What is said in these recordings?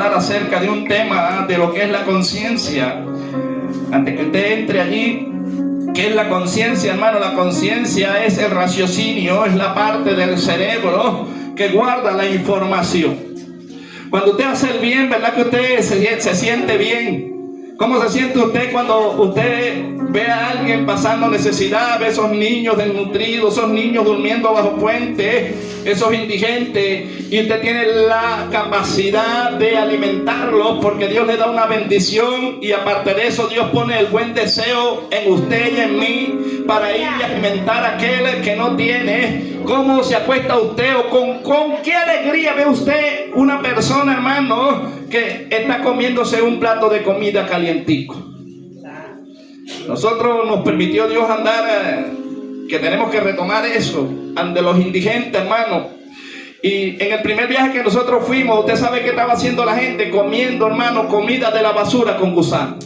hablar acerca de un tema de lo que es la conciencia. Antes que usted entre allí, ¿qué es la conciencia, hermano? La conciencia es el raciocinio, es la parte del cerebro que guarda la información. Cuando usted hace el bien, ¿verdad que usted se siente bien? ¿Cómo se siente usted cuando usted ve a alguien pasando necesidad, ve a esos niños desnutridos, esos niños durmiendo bajo puentes, esos indigentes, y usted tiene la capacidad de alimentarlos porque Dios le da una bendición, y aparte de eso Dios pone el buen deseo en usted y en mí para ir y alimentar a aquel que no tiene? ¿Cómo se acuesta usted o con qué alegría ve usted una persona, hermano, que está comiéndose un plato de comida calientico? Nosotros nos permitió Dios andar, que tenemos que retomar eso, ante los indigentes, hermano. Y en el primer viaje que nosotros fuimos, usted sabe qué estaba haciendo la gente, comiendo, hermano, comida de la basura con gusano.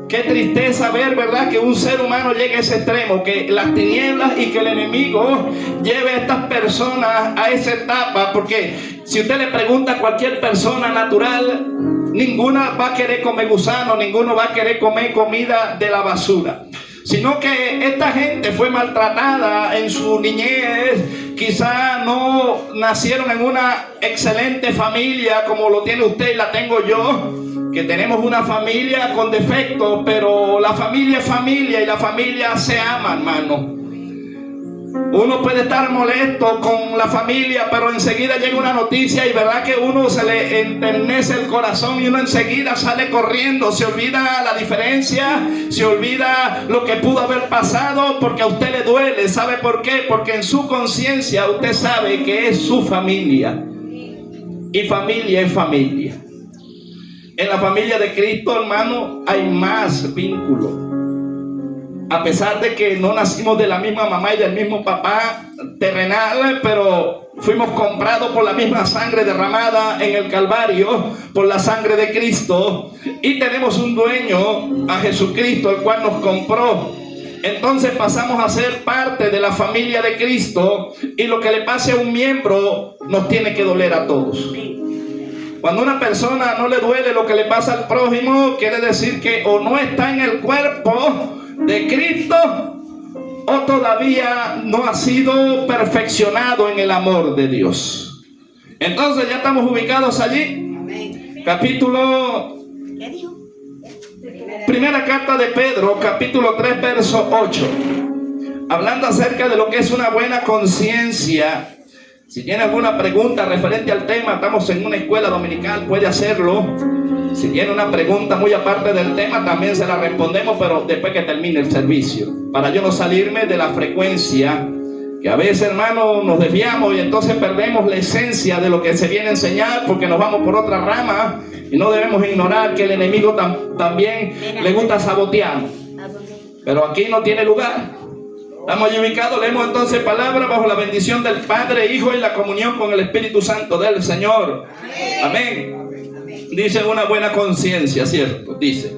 Qué tristeza ver, ¿verdad?, que un ser humano llegue a ese extremo, que las tinieblas y que el enemigo lleve a estas personas a esa etapa, porque si usted le pregunta a cualquier persona natural, ninguna va a querer comer gusano, ninguno va a querer comer comida de la basura, sino que esta gente fue maltratada en su niñez, quizá no nacieron en una excelente familia como lo tiene usted y la tengo yo, que tenemos una familia con defectos, pero la familia es familia y la familia se ama, hermano. Uno puede estar molesto con la familia, pero enseguida llega una noticia y verdad que uno se le enternece el corazón y uno enseguida sale corriendo, se olvida la diferencia, se olvida lo que pudo haber pasado porque a usted le duele. ¿Sabe por qué? Porque en su conciencia usted sabe que es su familia y familia es familia. En la familia de Cristo, hermano, hay más vínculo. A pesar de que no nacimos de la misma mamá y del mismo papá terrenal, pero fuimos comprados por la misma sangre derramada en el Calvario, por la sangre de Cristo, y tenemos un dueño, a Jesucristo, el cual nos compró. Entonces pasamos a ser parte de la familia de Cristo, y lo que le pase a un miembro nos tiene que doler a todos. Cuando a una persona no le duele lo que le pasa al prójimo, quiere decir que o no está en el cuerpo de Cristo o todavía no ha sido perfeccionado en el amor de Dios. Entonces ya estamos ubicados allí. Capítulo, primera carta de Pedro, capítulo 3, verso 8, hablando acerca de lo que es una buena conciencia. Si tiene alguna pregunta referente al tema, estamos en una escuela dominical, puede hacerlo. Si tiene una pregunta muy aparte del tema, también se la respondemos, pero después que termine el servicio, para yo no salirme de la frecuencia, que a veces, hermano, nos desviamos y entonces perdemos la esencia de lo que se viene a enseñar porque nos vamos por otra rama, y no debemos ignorar que el enemigo también le gusta sabotear, pero aquí no tiene lugar. Estamos allí ubicados. Leemos entonces palabra bajo la bendición del Padre, Hijo y la comunión con el Espíritu Santo del Señor. Amén. Dice una buena conciencia, ¿cierto? Dice: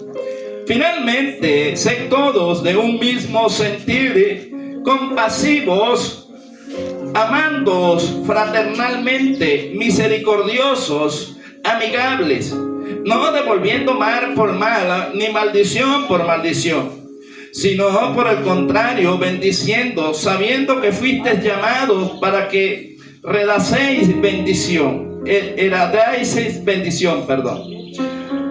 finalmente, sed todos de un mismo sentir, compasivos, amándoos fraternalmente, misericordiosos, amigables, no devolviendo mal por mal, ni maldición por maldición, sino por el contrario, bendiciendo, sabiendo que fuisteis llamados para que heredaseis bendición,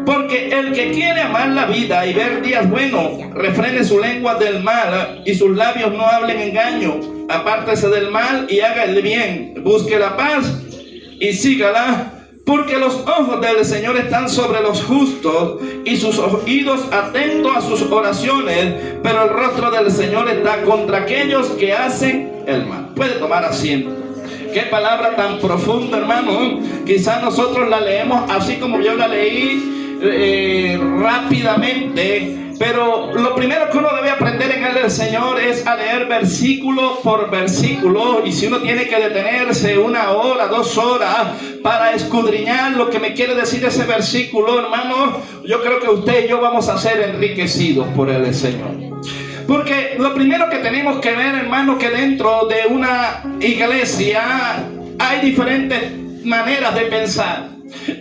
porque el que quiere amar la vida y ver días buenos, refrene su lengua del mal y sus labios no hablen engaño. Apártese del mal y haga el bien, busque la paz y sígala. Porque los ojos del Señor están sobre los justos y sus oídos atentos a sus oraciones, pero el rostro del Señor está contra aquellos que hacen el mal. Puede tomar asiento. Qué palabra tan profunda, hermano. Quizás nosotros la leemos así como yo la leí, rápidamente. Pero lo primero que uno debe aprender en el Señor es a leer versículo por versículo. Y si uno tiene que detenerse 1 hora, 2 horas para escudriñar lo que me quiere decir ese versículo, hermano, yo creo que usted y yo vamos a ser enriquecidos por el Señor. Porque lo primero que tenemos que ver, hermano, que dentro de una iglesia hay diferentes maneras de pensar.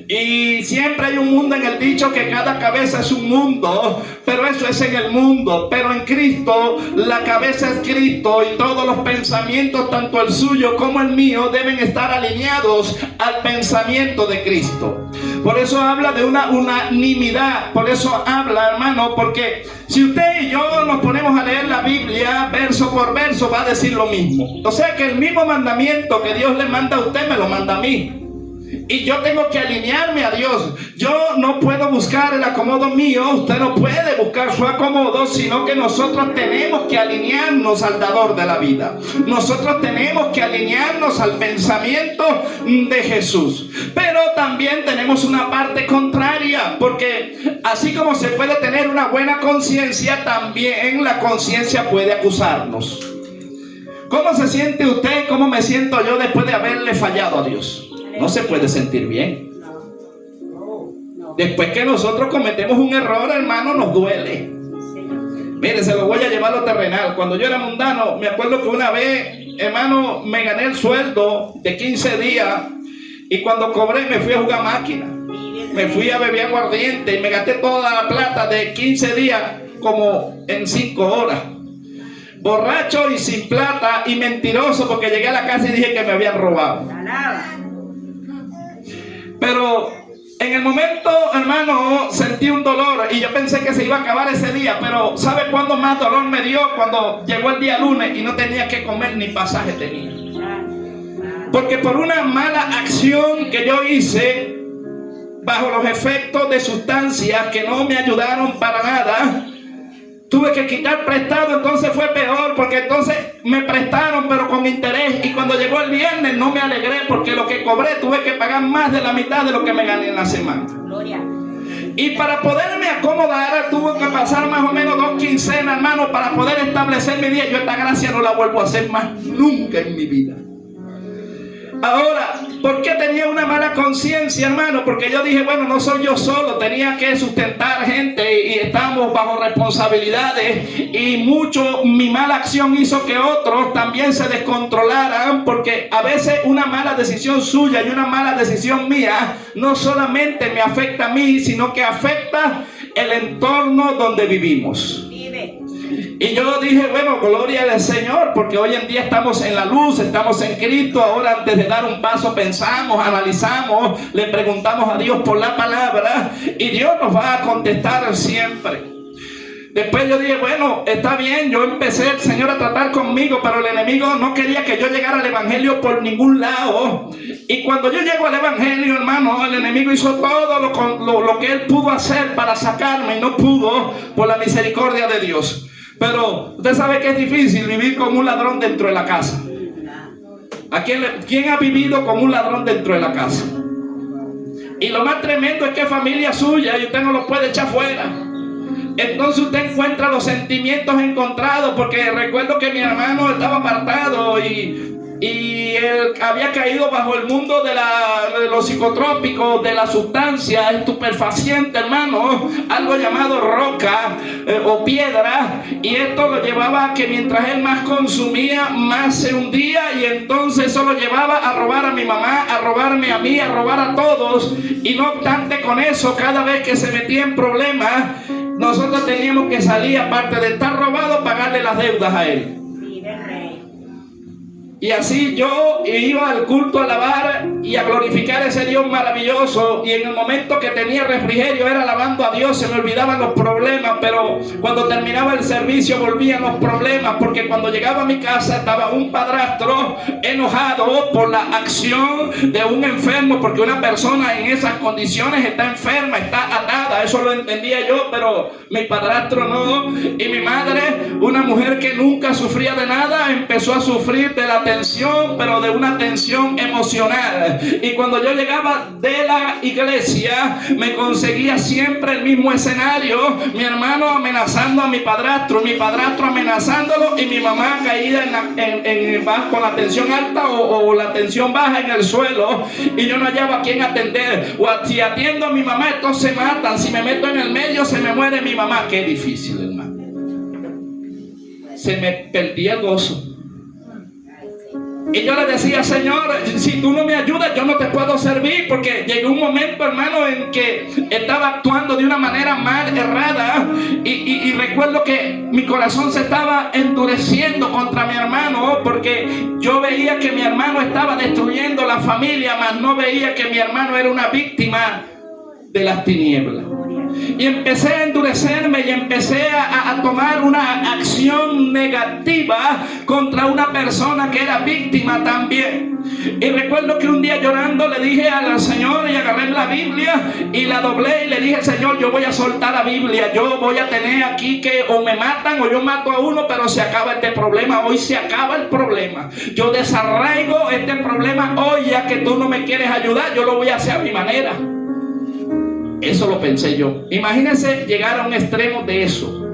Y siempre hay un mundo en el dicho que cada cabeza es un mundo, pero eso es en el mundo. Pero en Cristo, la cabeza es Cristo y todos los pensamientos, tanto el suyo como el mío, deben estar alineados al pensamiento de Cristo. Por eso habla de una unanimidad. Por eso habla, hermano, porque si usted y yo nos ponemos a leer la Biblia verso por verso, va a decir lo mismo. O sea que el mismo mandamiento que Dios le manda a usted, me lo manda a mí. Y yo tengo que alinearme a Dios. Yo no puedo buscar el acomodo mío. Usted no puede buscar su acomodo, sino que nosotros tenemos que alinearnos al dador de la vida. Nosotros tenemos que alinearnos al pensamiento de Jesús. Pero también tenemos una parte contraria, porque así como se puede tener una buena conciencia, también la conciencia puede acusarnos. ¿Cómo se siente usted? ¿Cómo me siento yo después de haberle fallado a Dios? No se puede sentir bien. Después que nosotros cometemos un error, hermano, nos duele. Mire, se lo voy a llevar a lo terrenal. Cuando yo era mundano, me acuerdo que una vez, hermano, me gané el sueldo de 15 días. Y cuando cobré, me fui a jugar máquina. Me fui a beber aguardiente y me gasté toda la plata de 15 días como en 5 horas. Borracho y sin plata y mentiroso, porque llegué a la casa y dije que me habían robado. Pero en el momento, hermano, sentí un dolor y yo pensé que se iba a acabar ese día. Pero ¿sabe cuándo más dolor me dio? Cuando llegó el día lunes y no tenía que comer ni pasaje tenía. Porque por una mala acción que yo hice, bajo los efectos de sustancias que no me ayudaron para nada, tuve que quitar prestado. Entonces fue peor, porque entonces me prestaron pero con interés, y cuando llegó el viernes no me alegré, porque lo que cobré tuve que pagar más de la mitad de lo que me gané en la semana. Gloria. Y para poderme acomodar tuve que pasar más o menos 2 quincenas, hermano, para poder establecer mi día. Yo esta gracia no la vuelvo a hacer más nunca en mi vida. Ahora, ¿por qué tenía una mala conciencia, hermano? Porque yo dije, bueno, no soy yo solo, tenía que sustentar gente y estamos bajo responsabilidades, y mucho mi mala acción hizo que otros también se descontrolaran, porque a veces una mala decisión suya y una mala decisión mía no solamente me afecta a mí, sino que afecta el entorno donde vivimos. Y yo dije, bueno, gloria al Señor, porque hoy en día estamos en la luz, estamos en Cristo. Ahora, antes de dar un paso, pensamos, analizamos, le preguntamos a Dios por la palabra, y Dios nos va a contestar siempre. Después yo dije, bueno, está bien. Yo empecé el Señor a tratar conmigo, pero el enemigo no quería que yo llegara al evangelio por ningún lado. Y cuando yo llego al evangelio, hermano, el enemigo hizo todo lo que él pudo hacer para sacarme, y no pudo, por la misericordia de Dios. Pero usted sabe que es difícil vivir como un ladrón dentro de la casa. ¿Quién ha vivido como un ladrón dentro de la casa? Y lo más tremendo es que es familia suya y usted no lo puede echar fuera. Entonces usted encuentra los sentimientos encontrados, porque recuerdo que mi hermano estaba apartado y él había caído bajo el mundo de los psicotrópicos, de la sustancia estupefaciente, hermano, algo llamado roca o piedra, y esto lo llevaba a que mientras él más consumía, más se hundía, y entonces eso lo llevaba a robar a mi mamá, a robarme a mí, a robar a todos. Y no obstante con eso, cada vez que se metía en problemas, nosotros teníamos que salir, aparte de estar robado, pagarle las deudas a él. Y así yo iba al culto a alabar y a glorificar a ese Dios maravilloso, y en el momento que tenía refrigerio era alabando a Dios, se me olvidaban los problemas. Pero cuando terminaba el servicio volvían los problemas, porque cuando llegaba a mi casa estaba un padrastro enojado por la acción de un enfermo, porque una persona en esas condiciones está enferma, está atada. Eso lo entendía yo, pero mi padrastro no. Y mi madre, una mujer que nunca sufría de nada, empezó a sufrir de la tensión, pero de una tensión emocional. Y cuando yo llegaba de la iglesia, me conseguía siempre el mismo escenario: mi hermano amenazando a mi padrastro amenazándolo, y mi mamá caída con la tensión alta o la tensión baja en el suelo, y yo no hallaba a quién atender. O si atiendo a mi mamá, estos se matan; si me meto en el medio, se me muere mi mamá. Qué difícil, hermano. Se me perdía el gozo. Y yo le decía, Señor, si tú no me ayudas, yo no te puedo servir, porque llegó un momento, hermano, en que estaba actuando de una manera mal, errada, y recuerdo que mi corazón se estaba endureciendo contra mi hermano, porque yo veía que mi hermano estaba destruyendo la familia, mas no veía que mi hermano era una víctima de las tinieblas. Y empecé a endurecerme y empecé a tomar una acción negativa contra una persona que era víctima también. Y recuerdo que un día llorando le dije al Señor, y agarré la Biblia y la doblé y le dije, Señor, yo voy a soltar la Biblia. Yo voy a tener aquí que o me matan o yo mato a uno, pero se acaba este problema. Hoy se acaba el problema. Yo desarraigo este problema hoy, ya que tú no me quieres ayudar, yo lo voy a hacer a mi manera. Eso lo pensé yo. Imagínense llegar a un extremo de eso.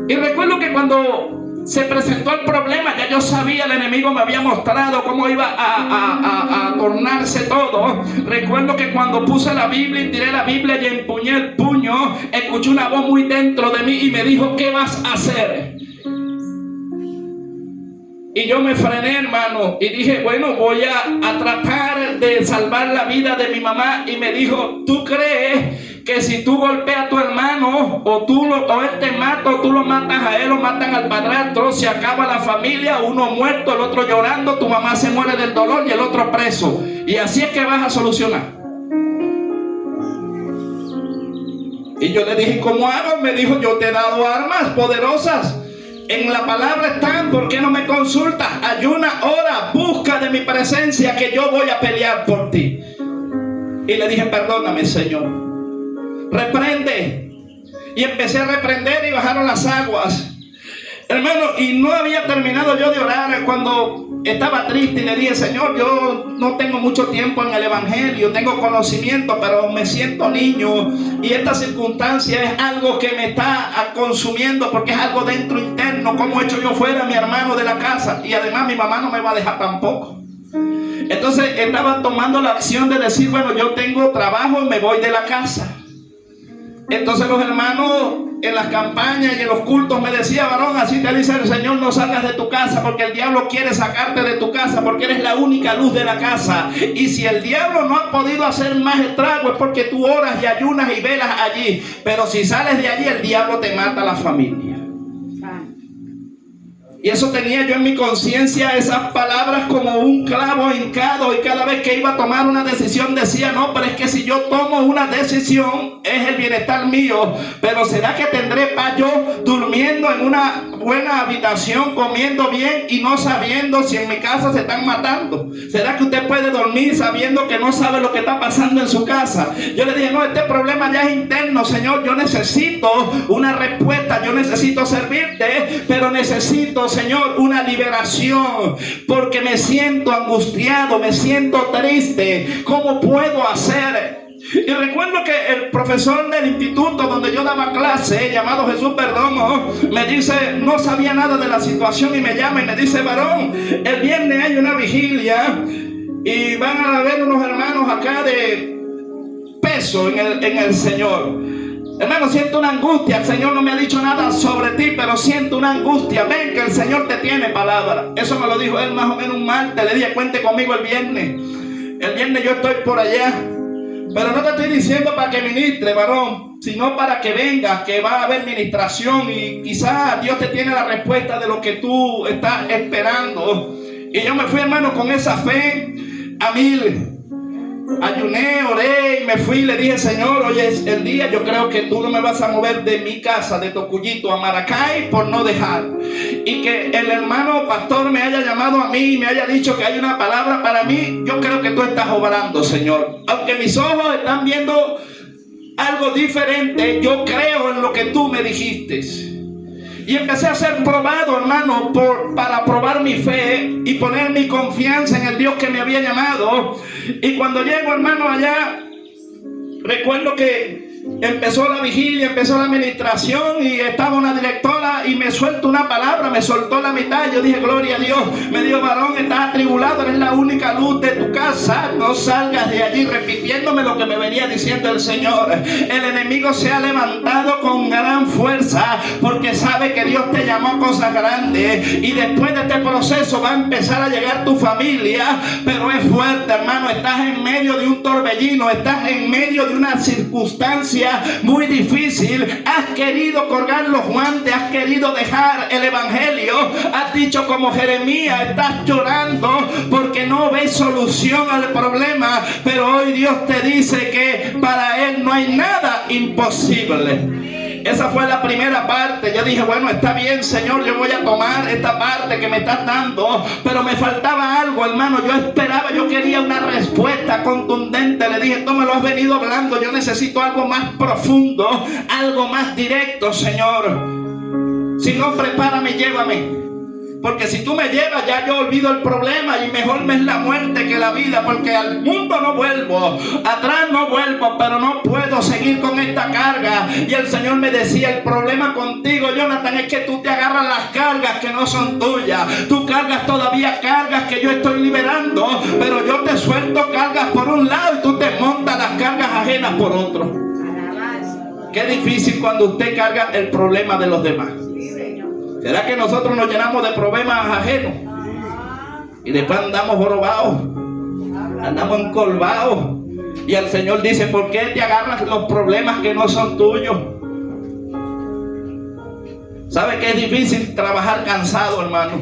Y recuerdo que cuando se presentó el problema, ya yo sabía, el enemigo me había mostrado cómo iba a tornarse todo. Recuerdo que cuando puse la Biblia y tiré la Biblia y empuñé el puño, escuché una voz muy dentro de mí y me dijo, ¿qué vas a hacer? Y yo me frené, hermano, y dije, bueno, voy a tratar de salvar la vida de mi mamá. Y me dijo, ¿tú crees que si tú golpeas a tu hermano o él te mata o tú lo matas a él o matan al padrastro, se acaba la familia, uno muerto, el otro llorando, tu mamá se muere del dolor y el otro preso? Y así es que vas a solucionar. Y yo le dije, ¿cómo hago? Me dijo, yo te he dado armas poderosas. En la palabra están, ¿por qué no me consultas? Ayuna, ora, busca de mi presencia, que yo voy a pelear por ti. Y le dije, perdóname, Señor, reprende. Y empecé a reprender y bajaron las aguas, hermano. Y no había terminado yo de orar cuando estaba triste y le dije, Señor, yo no tengo mucho tiempo en el evangelio, tengo conocimiento, pero me siento niño y esta circunstancia es algo que me está consumiendo, porque es algo dentro interno. ¿Cómo he hecho yo fuera mi hermano de la casa? Y además mi mamá no me va a dejar tampoco. Entonces estaba tomando la acción de decir, bueno, yo tengo trabajo y me voy de la casa. Entonces los hermanos en las campañas y en los cultos me decían, varón, así te dice el Señor, no salgas de tu casa, porque el diablo quiere sacarte de tu casa, porque eres la única luz de la casa. Y si el diablo no ha podido hacer más estrago es porque tú oras y ayunas y velas allí. Pero si sales de allí, el diablo te mata a la familia. Y eso tenía yo en mi conciencia, esas palabras como un clavo hincado. Y cada vez que iba a tomar una decisión decía, no, pero es que si yo tomo una decisión es el bienestar mío. Pero ¿será que tendré paz yo durmiendo en una buena habitación, comiendo bien y no sabiendo si en mi casa se están matando? ¿Será que usted puede dormir sabiendo que no sabe lo que está pasando en su casa? Yo le dije, no, este problema ya es interno, Señor. Yo necesito una respuesta, yo necesito servirte, pero necesito, Señor, una liberación, porque me siento angustiado, me siento triste. ¿Cómo puedo hacer? Y recuerdo que el profesor del instituto donde yo daba clase, llamado Jesús Perdomo, me dice, no sabía nada de la situación, y me llama y me dice, varón, el viernes hay una vigilia y van a haber unos hermanos acá de peso en el Señor. Hermano, siento una angustia. El Señor no me ha dicho nada sobre ti, pero siento una angustia. Ven que el Señor te tiene palabra. Eso me lo dijo él más o menos un martes. Le dije, cuente conmigo el viernes. El viernes yo estoy por allá. Pero no te estoy diciendo para que ministre, varón, sino para que vengas, que va a haber ministración. Y quizás Dios te tiene la respuesta de lo que tú estás esperando. Y yo me fui, hermano, con esa fe a 1000. Ayuné, oré y me fui y le dije, Señor, hoy es el día, yo creo que tú no me vas a mover de mi casa, de Tocuyito a Maracay, por no dejar. Y que el hermano pastor me haya llamado a mí y me haya dicho que hay una palabra para mí, yo creo que tú estás obrando, Señor. Aunque mis ojos están viendo algo diferente, yo creo en lo que tú me dijiste. Y empecé a ser probado, hermano, para probar mi fe y poner mi confianza en el Dios que me había llamado. Y cuando llego, hermano, allá, recuerdo que Empezó la vigilia, empezó la administración y estaba una directora y me suelta una palabra, me soltó la mitad. Yo dije, gloria a Dios. Me dijo, varón, estás atribulado, eres la única luz de tu casa, no salgas de allí, repitiéndome lo que me venía diciendo el Señor. El enemigo se ha levantado con gran fuerza porque sabe que Dios te llamó a cosas grandes, y después de este proceso va a empezar a llegar tu familia, pero es fuerte, hermano. Estás en medio de un torbellino, estás en medio de una circunstancia muy difícil. Has querido colgar los guantes, has querido dejar el evangelio, has dicho como Jeremías, estás llorando porque no ves solución al problema, pero hoy Dios te dice que para Él no hay nada imposible. Esa fue la primera parte. Yo dije, bueno, está bien, Señor, yo voy a tomar esta parte que me estás dando, pero me faltaba algo, hermano. Yo esperaba, yo quería una respuesta contundente. Le dije, tú me lo has venido hablando, yo necesito algo más profundo, algo más directo, Señor. Si no, prepárame, llévame. Porque si tú me llevas, ya yo olvido el problema y mejor me es la muerte que la vida, porque al mundo no vuelvo, atrás no vuelvo, pero no puedo seguir con esta carga. Y el Señor me decía, el problema contigo, Jonathan, es que tú te agarras las cargas que no son tuyas. Tú cargas todavía cargas que yo estoy liberando, pero yo te suelto cargas por un lado y tú te montas las cargas ajenas por otro. Qué difícil cuando usted carga el problema de los demás. ¿Será que nosotros nos llenamos de problemas ajenos? Y después andamos jorobados, andamos encolvados. Y el Señor dice, ¿por qué te agarras los problemas que no son tuyos? ¿Sabe que es difícil trabajar cansado, hermano?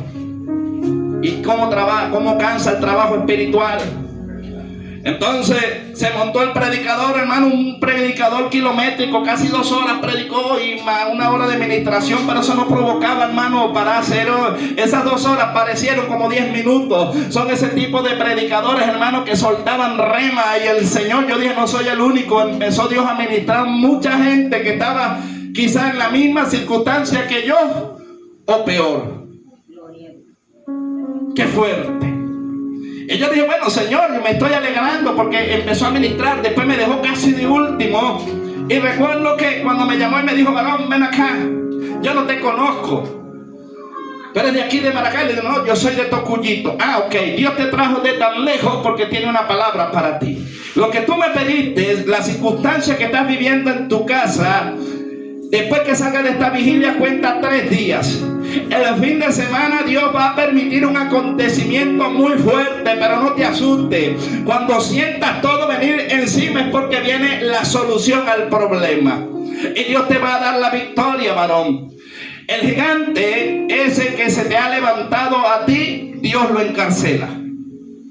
¿Y cómo cansa el trabajo espiritual? Entonces se montó el predicador, hermano, un predicador kilométrico, casi 2 horas predicó y más 1 hora de administración, pero eso no provocaba, hermano, para hacer esas 2 horas parecieron como 10 minutos. Son ese tipo de predicadores, hermano, que soltaban rema, y el Señor, yo dije, no soy el único. Empezó Dios a ministrar mucha gente que estaba quizás en la misma circunstancia que yo o peor. Qué fuerte. Y yo dije, bueno, Señor, me estoy alegrando porque empezó a ministrar. Después me dejó casi de último. Y recuerdo que cuando me llamó y me dijo, varón, ven acá, yo no te conozco, tú eres de aquí de Maracay. Le digo, no, yo soy de Tocuyito. Ah, ok, Dios te trajo de tan lejos porque tiene una palabra para ti. Lo que tú me pediste, la circunstancia que estás viviendo en tu casa, después que salga de esta vigilia, cuenta 3 días. El fin de semana Dios va a permitir un acontecimiento muy fuerte, pero no te asustes. Cuando sientas todo venir encima es porque viene la solución al problema. Y Dios te va a dar la victoria, varón. El gigante ese que se te ha levantado a ti, Dios lo encarcela.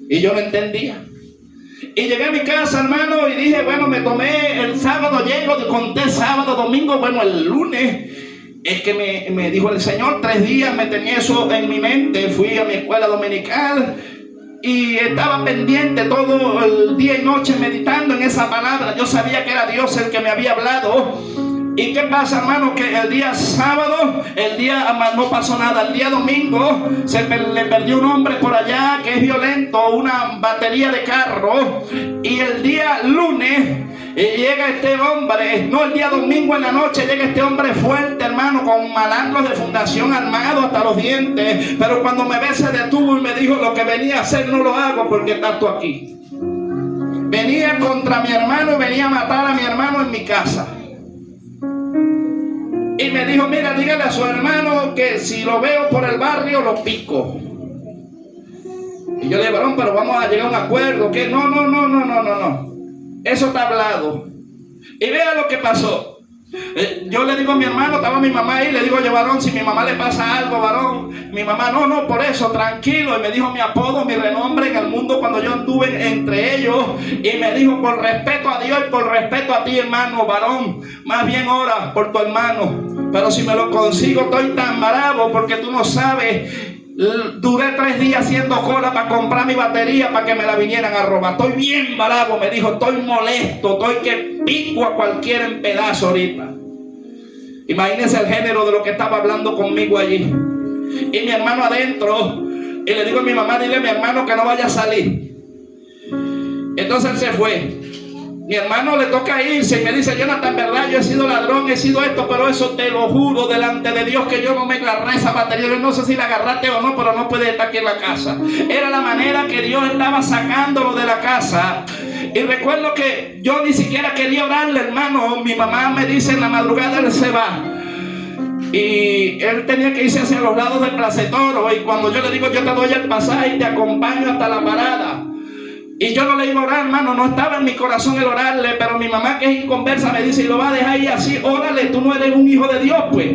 Y yo no entendía. Y llegué a mi casa, hermano, y dije, bueno, me tomé el sábado, llego, conté sábado, domingo, bueno, el lunes. Es que me dijo el Señor, 3 días me tenía eso en mi mente. Fui a mi escuela dominical y estaba pendiente todo el día y noche meditando en esa palabra. Yo sabía que era Dios el que me había hablado. ¿Y qué pasa, hermano? Que el día sábado, no pasó nada. El día domingo le perdió un hombre por allá que es violento, una batería de carro. Y el día lunes llega este hombre, no, el día domingo en la noche llega este hombre fuerte, hermano, con malandros de fundación armados hasta los dientes. Pero cuando me ve se detuvo y me dijo, lo que venía a hacer no lo hago porque estás tú aquí. Venía contra mi hermano, venía a matar a mi hermano en mi casa. Y me dijo, mira, dígale a su hermano que si lo veo por el barrio lo pico. Y yo le dije, varón, pero vamos a llegar a un acuerdo. Que no. Eso está hablado. Y vea lo que pasó. Yo le digo a mi hermano, estaba mi mamá ahí, le digo, oye, varón, si mi mamá le pasa algo, varón. Mi mamá, no, por eso, tranquilo. Y me dijo mi apodo, mi renombre en el mundo cuando yo anduve entre ellos. Y me dijo, por respeto a Dios y por respeto a ti, hermano, varón, más bien ora por tu hermano. Pero si me lo consigo, estoy tan bravo porque tú no sabes. Duré 3 días haciendo cola para comprar mi batería para que me la vinieran a robar. Estoy bien bravo, me dijo, estoy molesto, estoy que pico a cualquiera en pedazo ahorita. Imagínense el género de lo que estaba hablando conmigo allí. Y mi hermano adentro, y le digo a mi mamá, dile a mi hermano que no vaya a salir. Entonces él se fue. Mi hermano le toca irse y me dice: Jonathan, verdad, yo he sido ladrón, he sido esto, pero eso te lo juro delante de Dios que yo no me agarré esa batería. Yo no sé si la agarraste o no, pero no puede estar aquí en la casa. Era la manera que Dios estaba sacándolo de la casa. Y recuerdo que yo ni siquiera quería orarle, hermano. Mi mamá me dice en la madrugada, él se va. Y él tenía que irse hacia los lados del Plaza Toro. Y cuando yo le digo: yo te doy el pasaje y te acompaño hasta la parada. Y yo no le iba a orar, hermano, no estaba en mi corazón el orarle, pero mi mamá, que es inconversa, me dice: y lo va a dejar ahí así, órale, tú no eres un hijo de Dios, pues.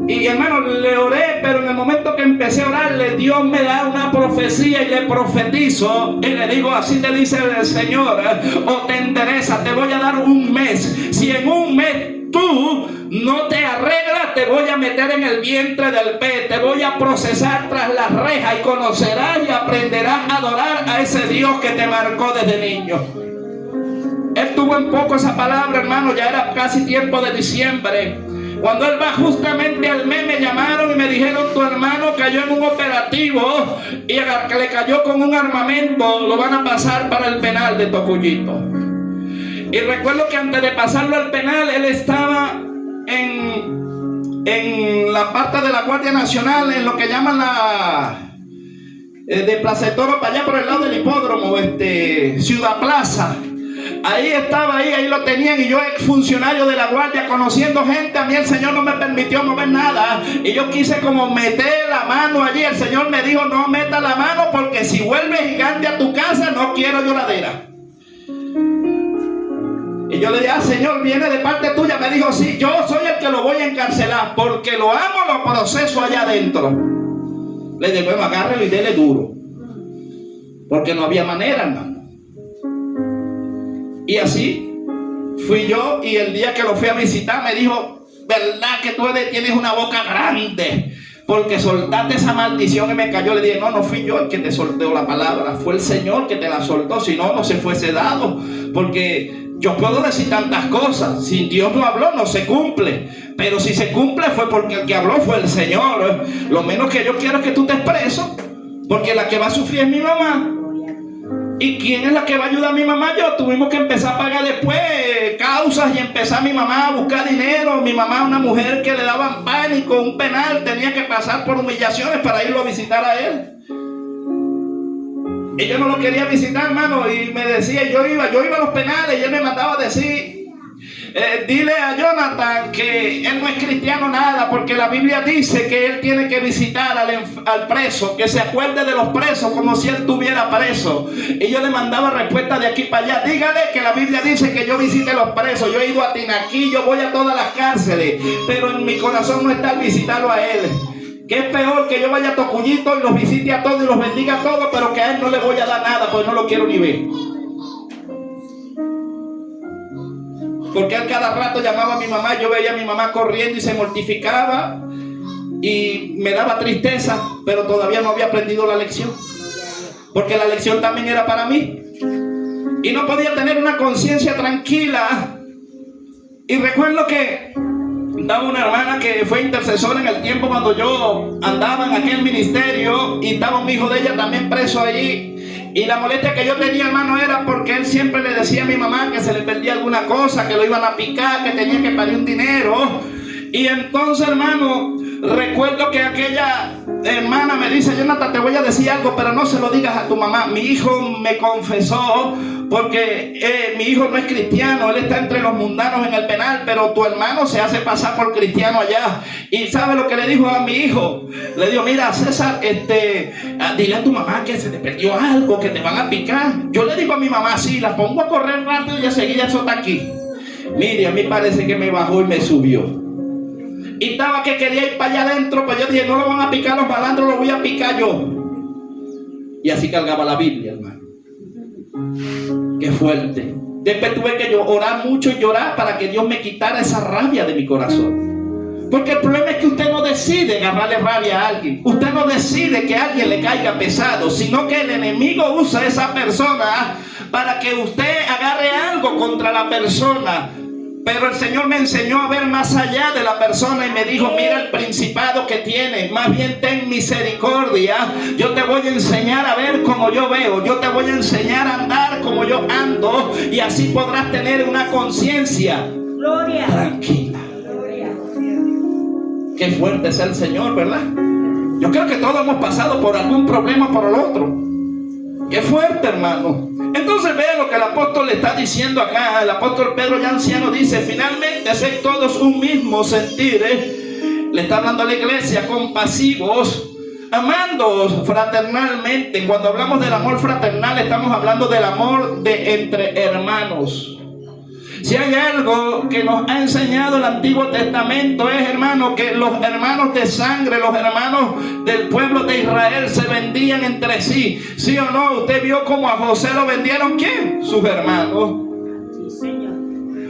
Y hermano, le oré, pero en el momento que empecé a orarle, Dios me da una profecía y le profetizo. Y le digo: así te dice el Señor, o te endereza, te voy a dar un mes. Si en un mes tú no te arreglas, te voy a meter en el vientre del pez, te voy a procesar tras las rejas y conocerás y aprenderás a adorar a ese Dios que te marcó desde niño. Él tuvo en poco esa palabra, hermano. Ya era casi tiempo de diciembre. Cuando él va justamente al mes, me llamaron y me dijeron: tu hermano cayó en un operativo y le cayó con un armamento, lo van a pasar para el penal de Tocuyito. Y recuerdo que antes de pasarlo al penal, él estaba en la parte de la Guardia Nacional, en lo que llaman de Plaza Toro para allá por el lado del hipódromo, Ciudad Plaza. Ahí estaba, ahí lo tenían. Y yo, ex funcionario de la guardia, conociendo gente, a mí el Señor no me permitió mover nada. Y yo quise como meter la mano allí. El Señor me dijo: no meta la mano, porque si vuelve gigante a tu casa, no quiero lloradera. Y yo le dije: Señor, viene de parte tuya. Me dijo: sí, yo soy el que lo voy a encarcelar, porque lo amo, lo proceso allá adentro. Le dije: bueno, agárrelo y dele duro, porque no había manera, hermano. Y así fui yo. Y el día que lo fui a visitar, me dijo: verdad que tú tienes una boca grande, porque soltaste esa maldición. Y me cayó. Le dije: no fui yo el que te soltó la palabra, fue el Señor que te la soltó. Si no, no se fuese dado. Porque yo puedo decir tantas cosas, si Dios no habló, no se cumple. Pero si se cumple, fue porque el que habló fue el Señor. Lo menos que yo quiero es que tú estés preso, porque la que va a sufrir es mi mamá. ¿Y quién es la que va a ayudar a mi mamá? Yo. Tuvimos que empezar a pagar después causas y empezar mi mamá a buscar dinero. Mi mamá, una mujer que le daban pánico, un penal, tenía que pasar por humillaciones para irlo a visitar a él. Y yo no lo quería visitar, hermano. Y me decía, yo iba a los penales y él me mandaba a decir: dile a Jonathan que él no es cristiano nada, porque la Biblia dice que él tiene que visitar al preso, que se acuerde de los presos como si él estuviera preso. Y yo le mandaba respuesta de aquí para allá: dígale que la Biblia dice que yo visite los presos. Yo he ido a Tinaquí, yo voy a todas las cárceles, pero en mi corazón no está el visitarlo a él. Que es peor que yo vaya a Tocuyito y los visite a todos y los bendiga a todos, pero que a él no le voy a dar nada, pues no lo quiero ni ver. Porque él cada rato llamaba a mi mamá. Yo veía a mi mamá corriendo y se mortificaba y me daba tristeza, pero todavía no había aprendido la lección, porque la lección también era para mí. Y no podía tener una conciencia tranquila. Y recuerdo que daba una hermana que fue intercesora en el tiempo cuando yo andaba en aquel ministerio, y estaba un hijo de ella también preso allí. Y la molestia que yo tenía, hermano, era porque él siempre le decía a mi mamá que se le perdía alguna cosa, que lo iban a picar, que tenía que pagar un dinero. Y entonces, hermano, recuerdo que aquella hermana me dice: Jonathan, te voy a decir algo, pero no se lo digas a tu mamá. Mi hijo me confesó, porque mi hijo no es cristiano, él está entre los mundanos en el penal, pero tu hermano se hace pasar por cristiano allá. Y ¿sabe lo que le dijo a mi hijo? Le dijo: mira, César, dile a tu mamá que se te perdió algo, que te van a picar. Yo le digo a mi mamá: sí, la pongo a correr rápido y enseguida eso está aquí. Mire, a mí parece que me bajó y me subió. Y estaba que quería ir para allá adentro, pues yo dije: no lo van a picar los malandros, lo voy a picar yo. Y así cargaba la Biblia, hermano. Qué fuerte. Después tuve que orar mucho y llorar para que Dios me quitara esa rabia de mi corazón. Porque el problema es que usted no decide agarrarle rabia a alguien. Usted no decide que a alguien le caiga pesado, sino que el enemigo usa a esa persona para que usted agarre algo contra la persona. Pero el Señor me enseñó a ver más allá de la persona y me dijo, mira el principado que tiene, más bien ten misericordia. Yo te voy a enseñar a ver como yo veo, yo te voy a enseñar a andar como yo ando, y así podrás tener una conciencia tranquila. Qué fuerte es el Señor, ¿verdad? Yo creo que todos hemos pasado por algún problema por el otro. Qué fuerte, hermano. Entonces vea lo que el apóstol le está diciendo acá. El apóstol Pedro, ya anciano, dice: finalmente, sed todos un mismo sentir. Le está hablando a la iglesia: compasivos, amándoos fraternalmente. Cuando hablamos del amor fraternal, estamos hablando del amor de entre hermanos. Si hay algo que nos ha enseñado el Antiguo Testamento es, hermano, que los hermanos de sangre, los hermanos del pueblo de Israel se vendían entre sí. ¿Sí o no? Usted vio cómo a José lo vendieron, ¿quién? Sus hermanos.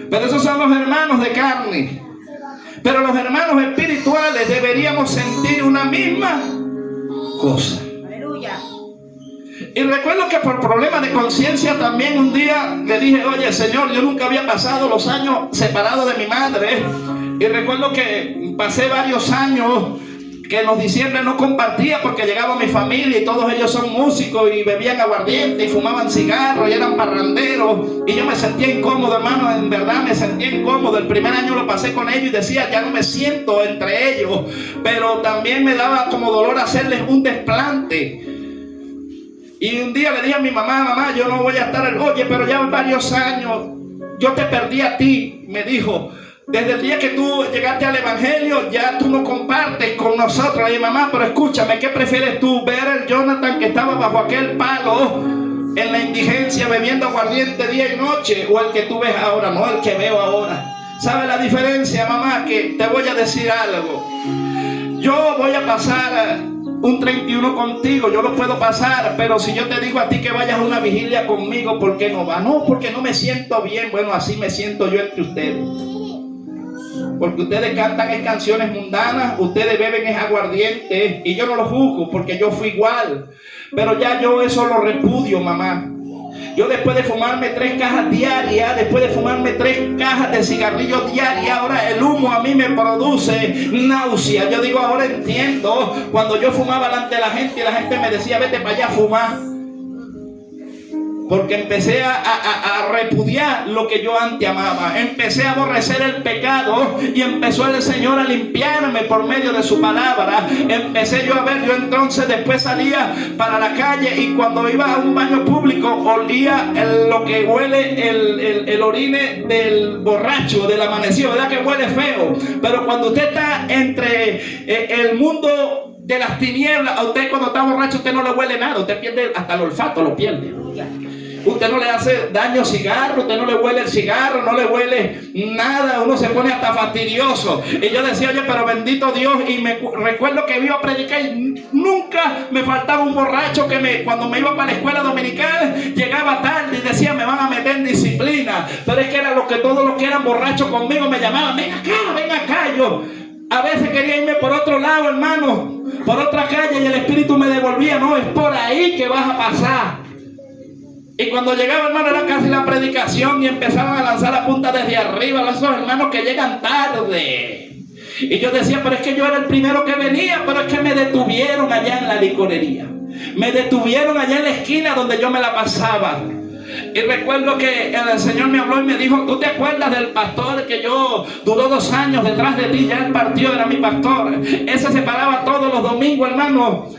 Pero esos son los hermanos de carne. Pero los hermanos espirituales deberíamos sentir una misma cosa. Y recuerdo que por problemas de conciencia también un día le dije: oye, Señor, yo nunca había pasado los años separado de mi madre. Y recuerdo que pasé varios años que en los diciembre no compartía porque llegaba mi familia y todos ellos son músicos y bebían aguardiente y fumaban cigarros y eran parranderos. Y yo me sentía incómodo, hermano, en verdad me sentía incómodo. El primer año lo pasé con ellos y decía: ya no me siento entre ellos. Pero también me daba como dolor hacerles un desplante. Y un día le dije a mi mamá: mamá, yo no voy a estar. Oye, pero ya varios años yo te perdí a ti. Me dijo: desde el día que tú llegaste al evangelio, ya tú no compartes con nosotros. Le dije: mamá, pero escúchame, ¿qué prefieres tú? ¿Ver el Jonathan que estaba bajo aquel palo en la indigencia bebiendo aguardiente día y noche, o el que tú ves ahora? No, el que veo ahora. ¿Sabe la diferencia, mamá? Que te voy a decir algo. Yo voy a pasar un 31 contigo, yo lo puedo pasar, pero si yo te digo a ti que vayas a una vigilia conmigo, ¿por qué no va? No, porque no me siento bien. Bueno, así me siento yo entre ustedes. Porque ustedes cantan canciones mundanas, ustedes beben aguardiente, y yo no lo juzgo porque yo fui igual. Pero ya yo eso lo repudio, mamá. Yo después de fumarme 3 cajas diarias, después de fumarme 3 cajas de cigarrillos diarias, ahora el humo a mí me produce náusea. Yo digo, ahora entiendo cuando yo fumaba delante de la gente y la gente me decía: vete para allá a fumar. Porque empecé a repudiar lo que yo antes amaba. Empecé a aborrecer el pecado y empezó el Señor a limpiarme por medio de su palabra. Empecé yo a ver, yo entonces después salía para la calle y cuando iba a un baño público olía lo que huele el orine del borracho, del amanecido, ¿verdad que huele feo? Pero cuando usted está entre el mundo de las tinieblas, a usted cuando está borracho usted no le huele nada, usted pierde hasta el olfato, lo pierde. Usted no le hace daño cigarro, usted no le huele el cigarro, no le huele nada, uno se pone hasta fastidioso. Y yo decía: oye, pero bendito Dios. Y me recuerdo que iba a predicar y nunca me faltaba un borracho que cuando me iba para la escuela dominical llegaba tarde y decía: me van a meter en disciplina. Pero es que era lo que todos los que eran borrachos conmigo me llamaban: ven acá. Yo a veces quería irme por otro lado, hermano, por otra calle, y el Espíritu me devolvía: no, es por ahí que vas a pasar. Y cuando llegaba, hermano, era casi la predicación y empezaban a lanzar la punta desde arriba, esos hermanos que llegan tarde. Y yo decía: pero es que yo era el primero que venía, pero es que me detuvieron allá en la licorería. Me detuvieron allá en la esquina donde yo me la pasaba. Y recuerdo que el Señor me habló y me dijo: ¿tú te acuerdas del pastor que yo duró 2 años detrás de ti? Ya él partió, era mi pastor. Ese se paraba todos los domingos, hermano,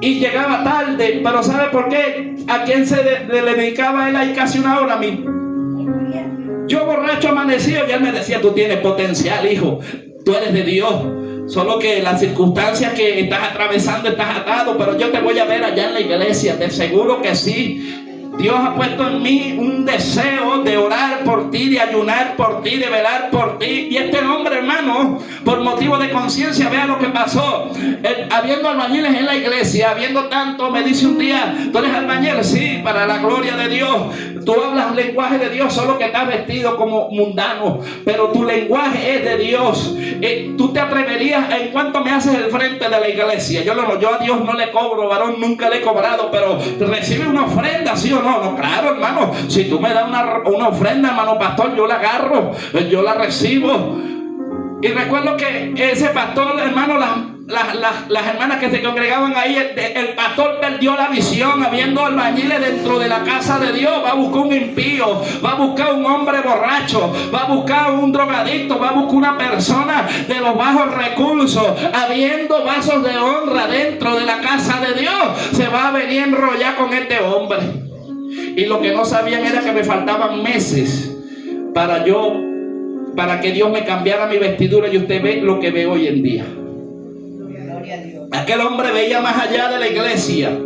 y llegaba tarde. Pero ¿sabe por qué? ¿A quién se le dedicaba él ahí casi 1 hora a mí? Yo borracho amanecido, y él me decía: tú tienes potencial, hijo, tú eres de Dios. Solo que las circunstancias que estás atravesando, estás atado, pero yo te voy a ver allá en la iglesia, te aseguro que sí. Dios ha puesto en mí un deseo de orar por ti, de ayunar por ti, de velar por ti. Y este hombre, hermano, por motivo de conciencia, vea lo que pasó. Habiendo albañiles en la iglesia, habiendo tanto, me dice un día: ¿tú eres albañil? Sí, para la gloria de Dios. Tú hablas lenguaje de Dios, solo que estás vestido como mundano, pero tu lenguaje es de Dios. Tú te atreverías, en cuanto me haces el frente de la iglesia. Yo a Dios no le cobro, varón, nunca le he cobrado, pero recibe una ofrenda, ¿sí o no? No, claro, hermano. Si tú me das una ofrenda, hermano pastor, pastor, yo la agarro, yo la recibo. Y recuerdo que ese pastor, hermano, las hermanas que se congregaban ahí, el pastor perdió la visión, habiendo albañiles dentro de la casa de Dios. Va a buscar un impío, va a buscar un hombre borracho, va a buscar un drogadicto, va a buscar una persona de los bajos recursos, habiendo vasos de honra dentro de la casa de Dios. Se va a venir a enrollar con este hombre. Y lo que no sabían era que me faltaban meses para que Dios me cambiara mi vestidura. Y usted ve lo que ve hoy en día. Aquel hombre veía más allá de la iglesia,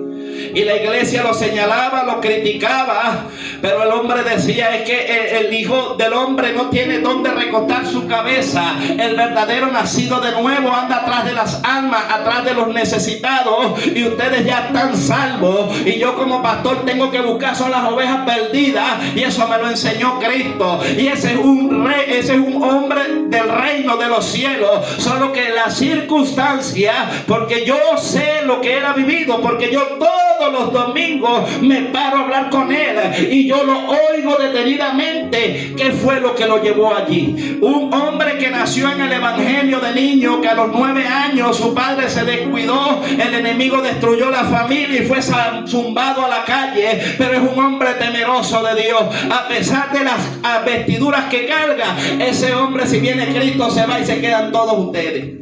y la iglesia lo señalaba, lo criticaba, pero el hombre decía: es que el hijo del hombre no tiene dónde recostar su cabeza. El verdadero nacido de nuevo anda atrás de las almas, atrás de los necesitados, y ustedes ya están salvos, y yo como pastor tengo que buscar son las ovejas perdidas, y eso me lo enseñó Cristo. Y ese es un rey, ese es un hombre del reino de los cielos. Solo que la circunstancia, porque yo sé lo que él ha vivido, porque yo todos los domingos me paro a hablar con él y yo lo oigo detenidamente. ¿Qué fue lo que lo llevó allí? Un hombre que nació en el evangelio de niño, que a los 9 años su padre se descuidó, el enemigo destruyó la familia y fue zumbado a la calle, pero es un hombre temeroso de Dios. A pesar de las vestiduras que carga, ese hombre, si viene Cristo, se va y se quedan todos ustedes.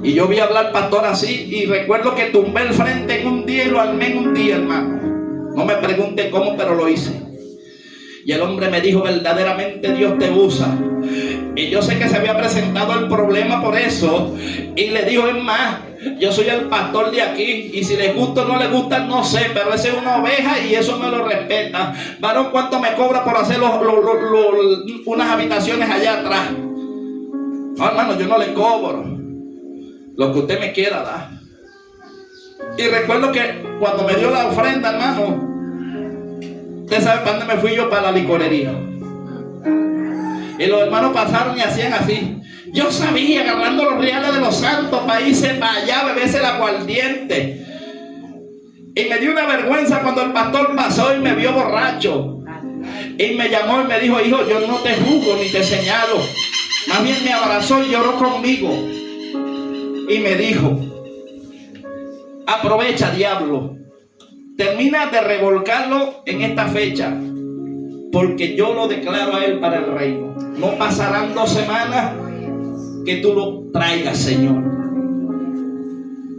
Y yo vi hablar pastor así, y recuerdo que tumbé el frente en un día y lo armé en un día, hermano. No me pregunte cómo, pero lo hice. Y el hombre me dijo: verdaderamente Dios te usa. Y yo sé que se había presentado el problema por eso. Y le dijo: es más, yo soy el pastor de aquí, y si les gusta o no les gusta, no sé, pero esa es una oveja y eso me lo respeta. Varón, ¿cuánto me cobra por hacer unas habitaciones allá atrás? No, hermano, yo no le cobro. Lo que usted me quiera dar. Y recuerdo que cuando me dio la ofrenda, hermano, usted sabe para dónde me fui yo: para la licorería. Y los hermanos pasaron y hacían así. Yo sabía, agarrando los reales de los santos para irse para allá, beberse el aguardiente. Y me dio una vergüenza cuando el pastor pasó y me vio borracho. Y me llamó y me dijo: hijo, yo no te juzgo ni te señalo. Más bien me abrazó y lloró conmigo. Y me dijo: aprovecha, diablo, termina de revolcarlo en esta fecha, porque yo lo declaro a él para el reino. No pasarán 2 semanas que tú lo traigas, Señor.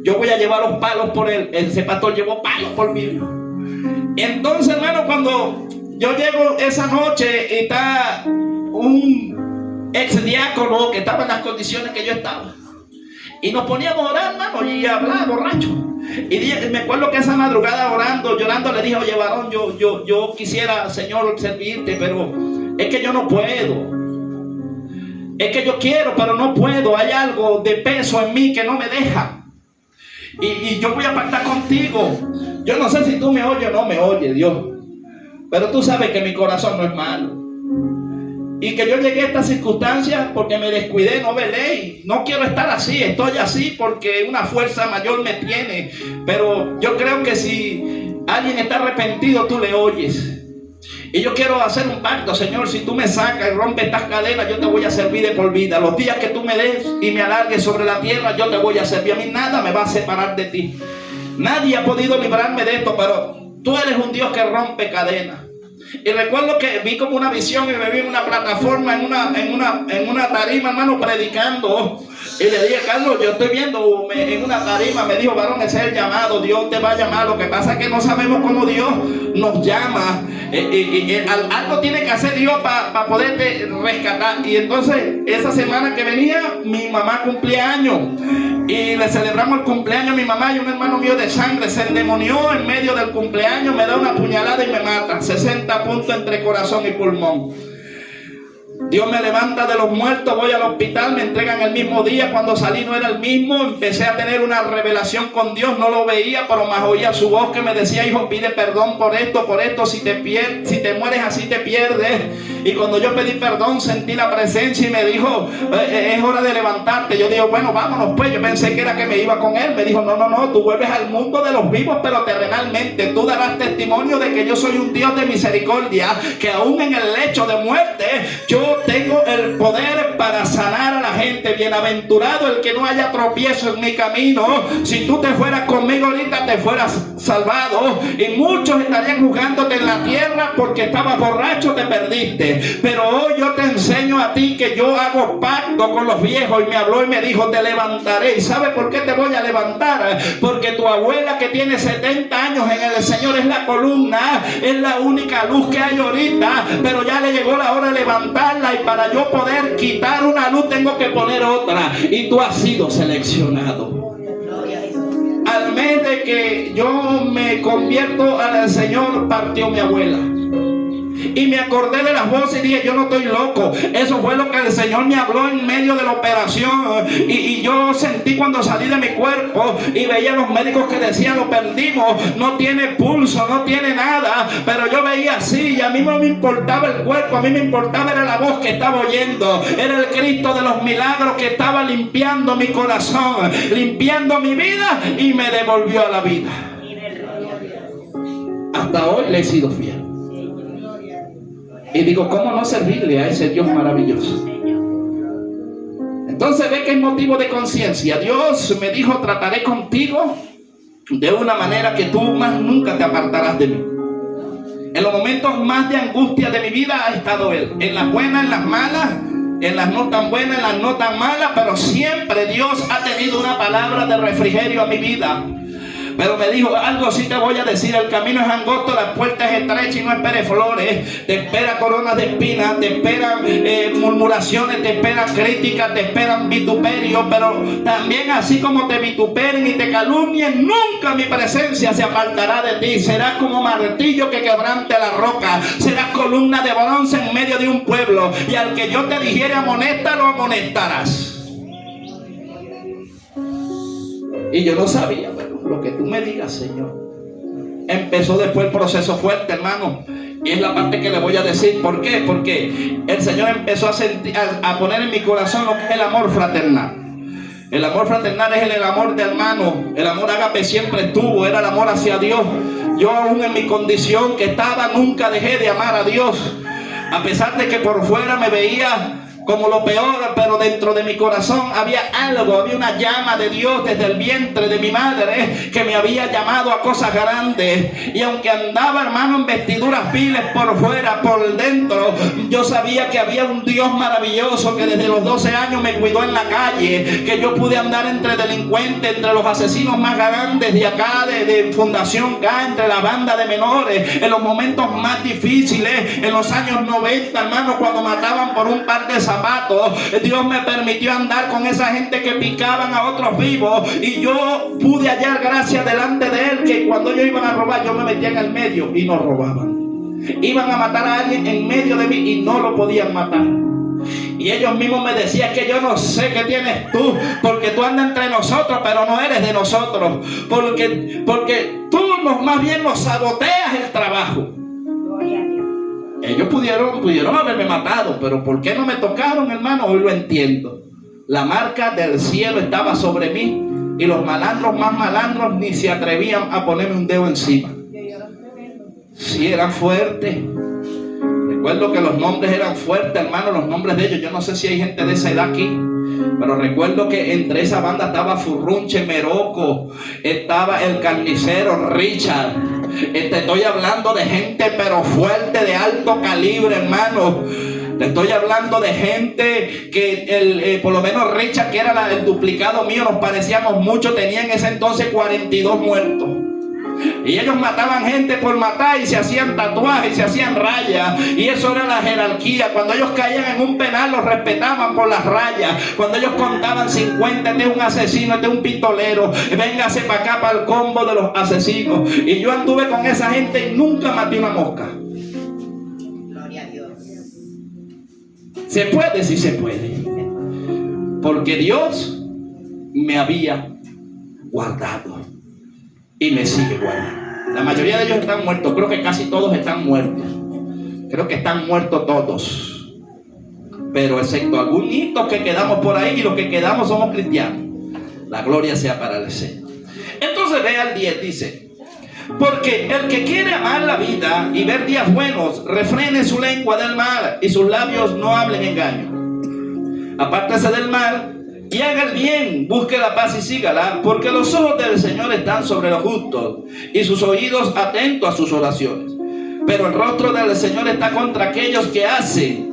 Yo voy a llevar los palos por él. Ese pastor llevó palos por mí. Entonces, hermano, cuando yo llego esa noche y está un ex diácono que estaba en las condiciones que yo estaba, y nos poníamos a orar, hermano, y a hablar borracho. Y me acuerdo que esa madrugada, orando, llorando, le dije: oye, varón, yo quisiera, Señor, servirte, pero es que yo no puedo. Es que yo quiero, pero no puedo. Hay algo de peso en mí que no me deja. Y yo voy a pactar contigo. Yo no sé si tú me oyes o no me oyes, Dios, pero tú sabes que mi corazón no es malo. Y que yo llegué a esta circunstancia porque me descuidé, no velé. No quiero estar así, estoy así porque una fuerza mayor me tiene. Pero yo creo que si alguien está arrepentido, tú le oyes. Y yo quiero hacer un pacto: Señor, si tú me sacas y rompes estas cadenas, yo te voy a servir de por vida. Los días que tú me des y me alargues sobre la tierra, yo te voy a servir. A mí nada me va a separar de ti. Nadie ha podido librarme de esto, pero tú eres un Dios que rompe cadenas. Y recuerdo que vi como una visión y me vi en una plataforma, en una tarima, hermano, predicando. Y le dije: Carlos, yo estoy viendo en una tarima. Me dijo: varón, ese es el llamado, Dios te va a llamar. Lo que pasa es que no sabemos cómo Dios nos llama. Algo tiene que hacer Dios para poderte rescatar. Y entonces, esa semana que venía, mi mamá cumplía años. Y le celebramos el cumpleaños a mi mamá, y un hermano mío de sangre se endemonió en medio del cumpleaños, me da una puñalada y me mata. 60 puntos entre corazón y pulmón. Dios me levanta de los muertos, voy al hospital, me entregan el mismo día. Cuando salí no era el mismo. Empecé a tener una revelación con Dios, no lo veía, pero más oía su voz que me decía: hijo, pide perdón por esto, si te mueres así te pierdes. Y cuando yo pedí perdón, sentí la presencia y me dijo, es hora de levantarte. Yo digo, bueno, vámonos pues. Yo pensé que era que me iba con él. Me dijo, no, tú vuelves al mundo de los vivos, pero terrenalmente. Tú darás testimonio de que yo soy un Dios de misericordia, que aún en el lecho de muerte, yo tengo el poder para sanar a la gente. Bienaventurado el que no haya tropiezo en mi camino. Si tú te fueras conmigo ahorita, te fueras salvado. Y muchos estarían juzgándote en la tierra porque estabas borracho, te perdiste. Pero hoy yo te enseño a ti que yo hago pacto con los viejos. Y me habló y me dijo, te levantaré. ¿Y sabe por qué te voy a levantar? Porque tu abuela, que tiene 70 años en el Señor, es la columna, es la única luz que hay ahorita. Pero ya le llegó la hora de levantarla, y para yo poder quitar una luz tengo que poner otra. Y tú has sido seleccionado. Al mes de que yo me convierto al Señor, partió mi abuela. Y me acordé de las voces y dije, yo no estoy loco. Eso fue lo que el Señor me habló en medio de la operación. Y yo sentí cuando salí de mi cuerpo y veía a los médicos que decían, lo perdimos, no tiene pulso, no tiene nada. Pero yo veía así, y a mí no me importaba el cuerpo, a mí me importaba era la voz que estaba oyendo. Era el Cristo de los milagros que estaba limpiando mi corazón, limpiando mi vida, y me devolvió a la vida. Hasta hoy le he sido fiel. Y digo, ¿cómo no servirle a ese Dios maravilloso? Entonces ve que es motivo de conciencia. Dios me dijo, trataré contigo de una manera que tú más nunca te apartarás de mí. En los momentos más de angustia de mi vida ha estado Él. En las buenas, en las malas, en las no tan buenas, en las no tan malas. Pero siempre Dios ha tenido una palabra de refrigerio a mi vida. Pero me dijo, algo sí te voy a decir: el camino es angosto, la puerta es estrecha y no esperes flores. Te espera coronas de espinas, te esperan murmuraciones, te esperan críticas, te esperan vituperios. Pero también, así como te vituperen y te calumnien, nunca mi presencia se apartará de ti. Serás como martillo que quebrante la roca, serás columna de bronce en medio de un pueblo, y al que yo te dijere amonesta, lo amonestarás. Y yo no sabía, bueno, lo que tú me digas, Señor. Empezó después el proceso fuerte, hermano. Y es la parte que le voy a decir. ¿Por qué? Porque el Señor empezó a poner en mi corazón lo que es el amor fraternal. El amor fraternal es el amor de hermano. El amor ágape siempre estuvo, era el amor hacia Dios. Yo, aún en mi condición que estaba, nunca dejé de amar a Dios. A pesar de que por fuera me veía como lo peor, pero dentro de mi corazón había algo, había una llama de Dios desde el vientre de mi madre que me había llamado a cosas grandes. Y aunque andaba, hermano, en vestiduras viles por fuera, por dentro, yo sabía que había un Dios maravilloso que desde los 12 años me cuidó en la calle, que yo pude andar entre delincuentes, entre los asesinos más grandes de acá, de Fundación K, entre la banda de menores, en los momentos más difíciles, en los años 90, hermano, cuando mataban por un par de zapatos. Dios me permitió andar con esa gente que picaban a otros vivos, y yo pude hallar gracia delante de Él, que cuando ellos iban a robar, yo me metía en el medio y no robaban. Iban a matar a alguien en medio de mí y no lo podían matar. Y ellos mismos me decían que yo no sé qué tienes tú, porque tú andas entre nosotros, pero no eres de nosotros, porque tú más bien nos saboteas el trabajo. Ellos pudieron haberme matado, pero ¿por qué no me tocaron, hermano? Hoy lo entiendo. La marca del cielo estaba sobre mí, y los malandros más malandros ni se atrevían a ponerme un dedo encima. Sí, eran fuertes. Recuerdo que los nombres eran fuertes, hermano, los nombres de ellos. Yo no sé si hay gente de esa edad aquí, pero recuerdo que entre esa banda estaba Furrunche Meroco, estaba el Carnicero Richard. Te estoy hablando de gente pero fuerte, de alto calibre, hermano. Te estoy hablando de gente que por lo menos Richard, que era el duplicado mío, nos parecíamos mucho, tenía en ese entonces 42 muertos. Y ellos mataban gente por matar, y se hacían tatuajes y se hacían rayas, y eso era la jerarquía. Cuando ellos caían en un penal, los respetaban por las rayas. Cuando ellos contaban 50, este es un asesino, este es un pistolero, véngase para acá, para el combo de los asesinos. Y yo anduve con esa gente y nunca maté una mosca. Gloria a Dios. Se puede, sí se puede, porque Dios me había guardado y me sigue guardando. La mayoría de ellos están muertos, creo que casi todos están muertos. Creo que están muertos todos, pero excepto algún hito que quedamos por ahí, y los que quedamos somos cristianos. La gloria sea para el Señor. Entonces vea el 10, dice: porque el que quiere amar la vida y ver días buenos, refrene su lengua del mal y sus labios no hablen engaño. Apártese del mal y haga el bien, busque la paz y sígala, porque los ojos del Señor están sobre los justos y sus oídos atentos a sus oraciones. Pero el rostro del Señor está contra aquellos que hacen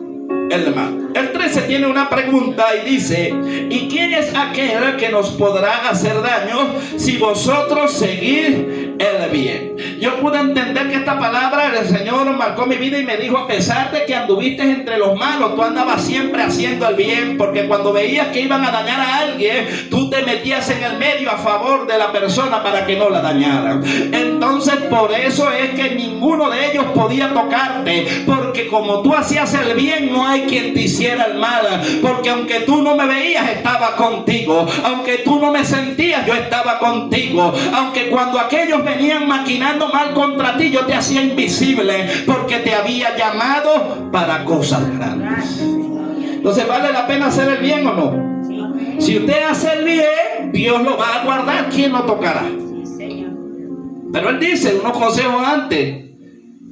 el mal. El 13 tiene una pregunta y dice: ¿y quién es aquel que nos podrá hacer daño si vosotros seguís el bien? Yo pude entender que esta palabra el Señor marcó mi vida y me dijo: a pesar de que anduviste entre los malos, tú andabas siempre haciendo el bien, porque cuando veías que iban a dañar a alguien, tú te metías en el medio a favor de la persona para que no la dañaran. Entonces por eso es que ninguno de ellos podía tocarte, porque como tú hacías el bien, no hay quien te hiciera el mal, porque aunque tú no me veías, estaba contigo, aunque tú no me sentías, yo estaba contigo, aunque cuando aquellos venían maquinando mal contra ti, yo te hacía invisible, porque te había llamado para cosas grandes. Entonces, ¿vale la pena hacer el bien o no? Si usted hace el bien, Dios lo va a guardar. ¿Quién lo tocará? Pero él dice unos consejos antes: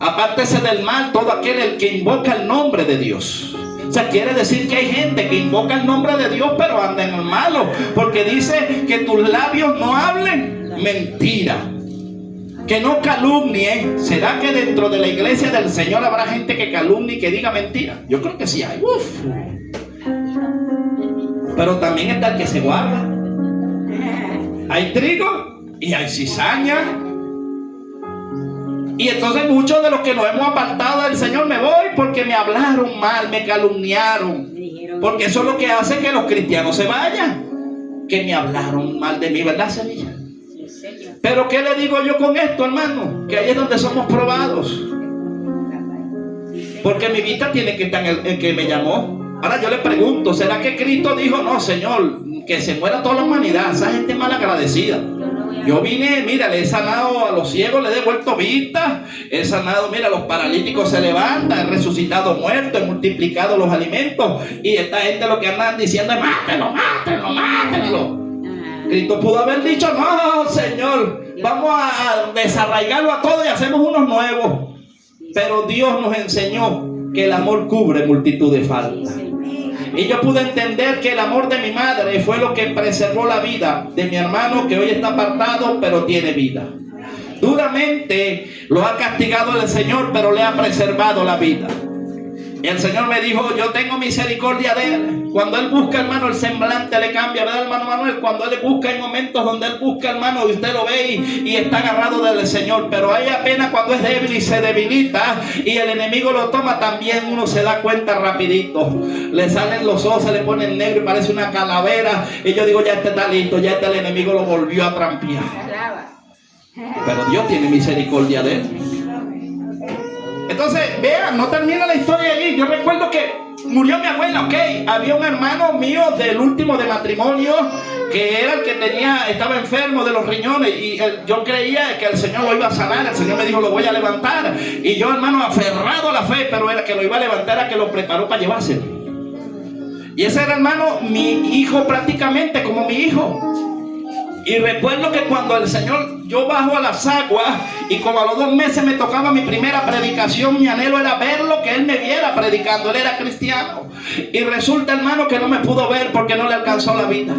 apártese del mal todo aquel el que invoca el nombre de Dios. O sea, quiere decir que hay gente que invoca el nombre de Dios pero anda en el malo, porque dice que tus labios no hablen mentira, que no calumnien. ¿Será que dentro de la iglesia del Señor habrá gente que calumnie y que diga mentira? Yo creo que sí hay. Pero también está el que se guarda. Hay trigo y hay cizaña. Y entonces muchos de los que nos hemos apartado del Señor, me voy porque me hablaron mal, me calumniaron. Porque eso es lo que hace que los cristianos se vayan. Que me hablaron mal de mí, ¿verdad, Sevilla? Pero ¿qué le digo yo con esto, hermano? Que ahí es donde somos probados. Porque mi vista tiene que estar en el que me llamó. Ahora yo le pregunto: ¿será que Cristo dijo: no, Señor, que se muera toda la humanidad? Esa gente mal agradecida. Yo vine, mira, le he sanado a los ciegos, le he devuelto vista, he sanado, mira, los paralíticos se levantan, he resucitado muertos, he multiplicado los alimentos. Y esta gente lo que andan diciendo es: mátenlo, mátenlo, mátenlo. Cristo pudo haber dicho: no, Señor, vamos a desarraigarlo a todos y hacemos unos nuevos. Pero Dios nos enseñó que el amor cubre multitud de faltas. Y yo pude entender que el amor de mi madre fue lo que preservó la vida de mi hermano, que hoy está apartado pero tiene vida. Duramente lo ha castigado el Señor, pero le ha preservado la vida. Y el Señor me dijo: yo tengo misericordia de él. Cuando él busca, hermano, el semblante le cambia, ¿verdad, hermano Manuel? Cuando él busca, hay momentos donde él busca, hermano, y usted lo ve y está agarrado del Señor. Pero hay apenas cuando es débil y se debilita y el enemigo lo toma, también uno se da cuenta rapidito. Le salen los ojos, se le ponen negro y parece una calavera. Y yo digo: ya este está listo, ya el enemigo lo volvió a trampear. Pero Dios tiene misericordia de él. Entonces, vean, no termina la historia allí. Yo recuerdo que murió mi abuela, ok. Había un hermano mío del último de matrimonio que era el que estaba enfermo de los riñones. Y yo creía que el Señor lo iba a sanar. El Señor me dijo: lo voy a levantar. Y yo, hermano, aferrado a la fe, pero era que lo iba a levantar, era que lo preparó para llevarse. Y ese era, hermano, mi hijo prácticamente como mi hijo. Y recuerdo que cuando el Señor, yo bajo a las aguas y como a los 2 meses me tocaba mi primera predicación, mi anhelo era verlo, que él me viera predicando. Él era cristiano. Y resulta, hermano, que no me pudo ver porque no le alcanzó la vida.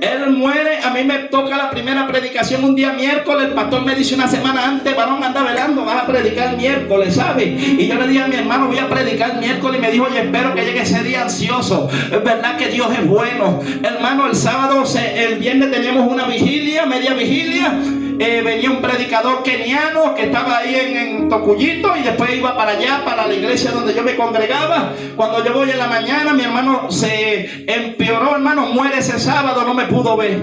Él muere, a mí me toca la primera predicación un día miércoles. El pastor me dice una semana antes: varón, anda velando, vas a predicar miércoles, ¿sabes? Y yo le dije a mi hermano: voy a predicar miércoles. Y me dijo: oye, espero que llegue ese día ansioso. Es verdad que Dios es bueno. Hermano, el sábado, el viernes teníamos una vigilia, media vigilia. Venía un predicador keniano que estaba ahí en Tocuyito, y después iba para allá, para la iglesia donde yo me congregaba. Cuando yo voy en la mañana, mi hermano se empeoró, hermano, muere ese sábado, no me pudo ver.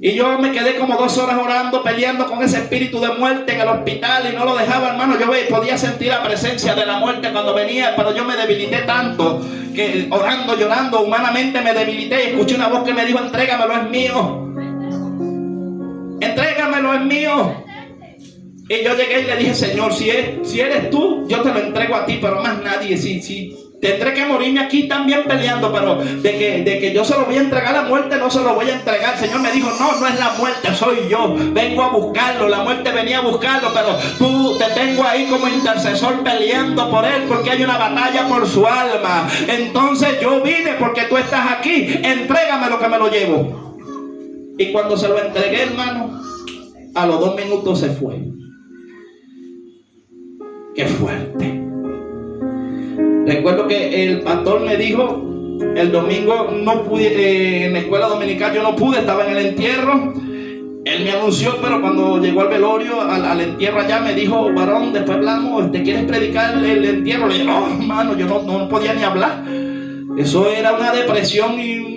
Y yo me quedé como 2 horas orando, peleando con ese espíritu de muerte en el hospital, y no lo dejaba, hermano. Yo podía sentir la presencia de la muerte cuando venía, pero yo me debilité tanto que orando, llorando, humanamente me debilité, y escuché una voz que me dijo: entrégamelo, es mío. Entrégamelo, es mío. Y yo llegué y le dije, Señor, si eres tú, yo te lo entrego a ti, pero más nadie. Si tendré que morirme aquí también peleando, pero de que yo se lo voy a entregar a la muerte, no se lo voy a entregar. El Señor me dijo, no es la muerte, soy yo. Vengo a buscarlo. La muerte venía a buscarlo, pero tú te tengo ahí como intercesor peleando por él, porque hay una batalla por su alma. Entonces yo vine porque tú estás aquí. Entrégame lo que me lo llevo. Y cuando se lo entregué, hermano, a los 2 minutos se fue. Qué fuerte. Recuerdo que el pastor me dijo, el domingo no pude, en la escuela dominical yo no pude, estaba en el entierro. Él me anunció, pero cuando llegó al velorio, al entierro allá, me dijo, varón, después hablamos, ¿te quieres predicar el entierro? Le dije, no, hermano, yo no podía ni hablar. Eso era una depresión y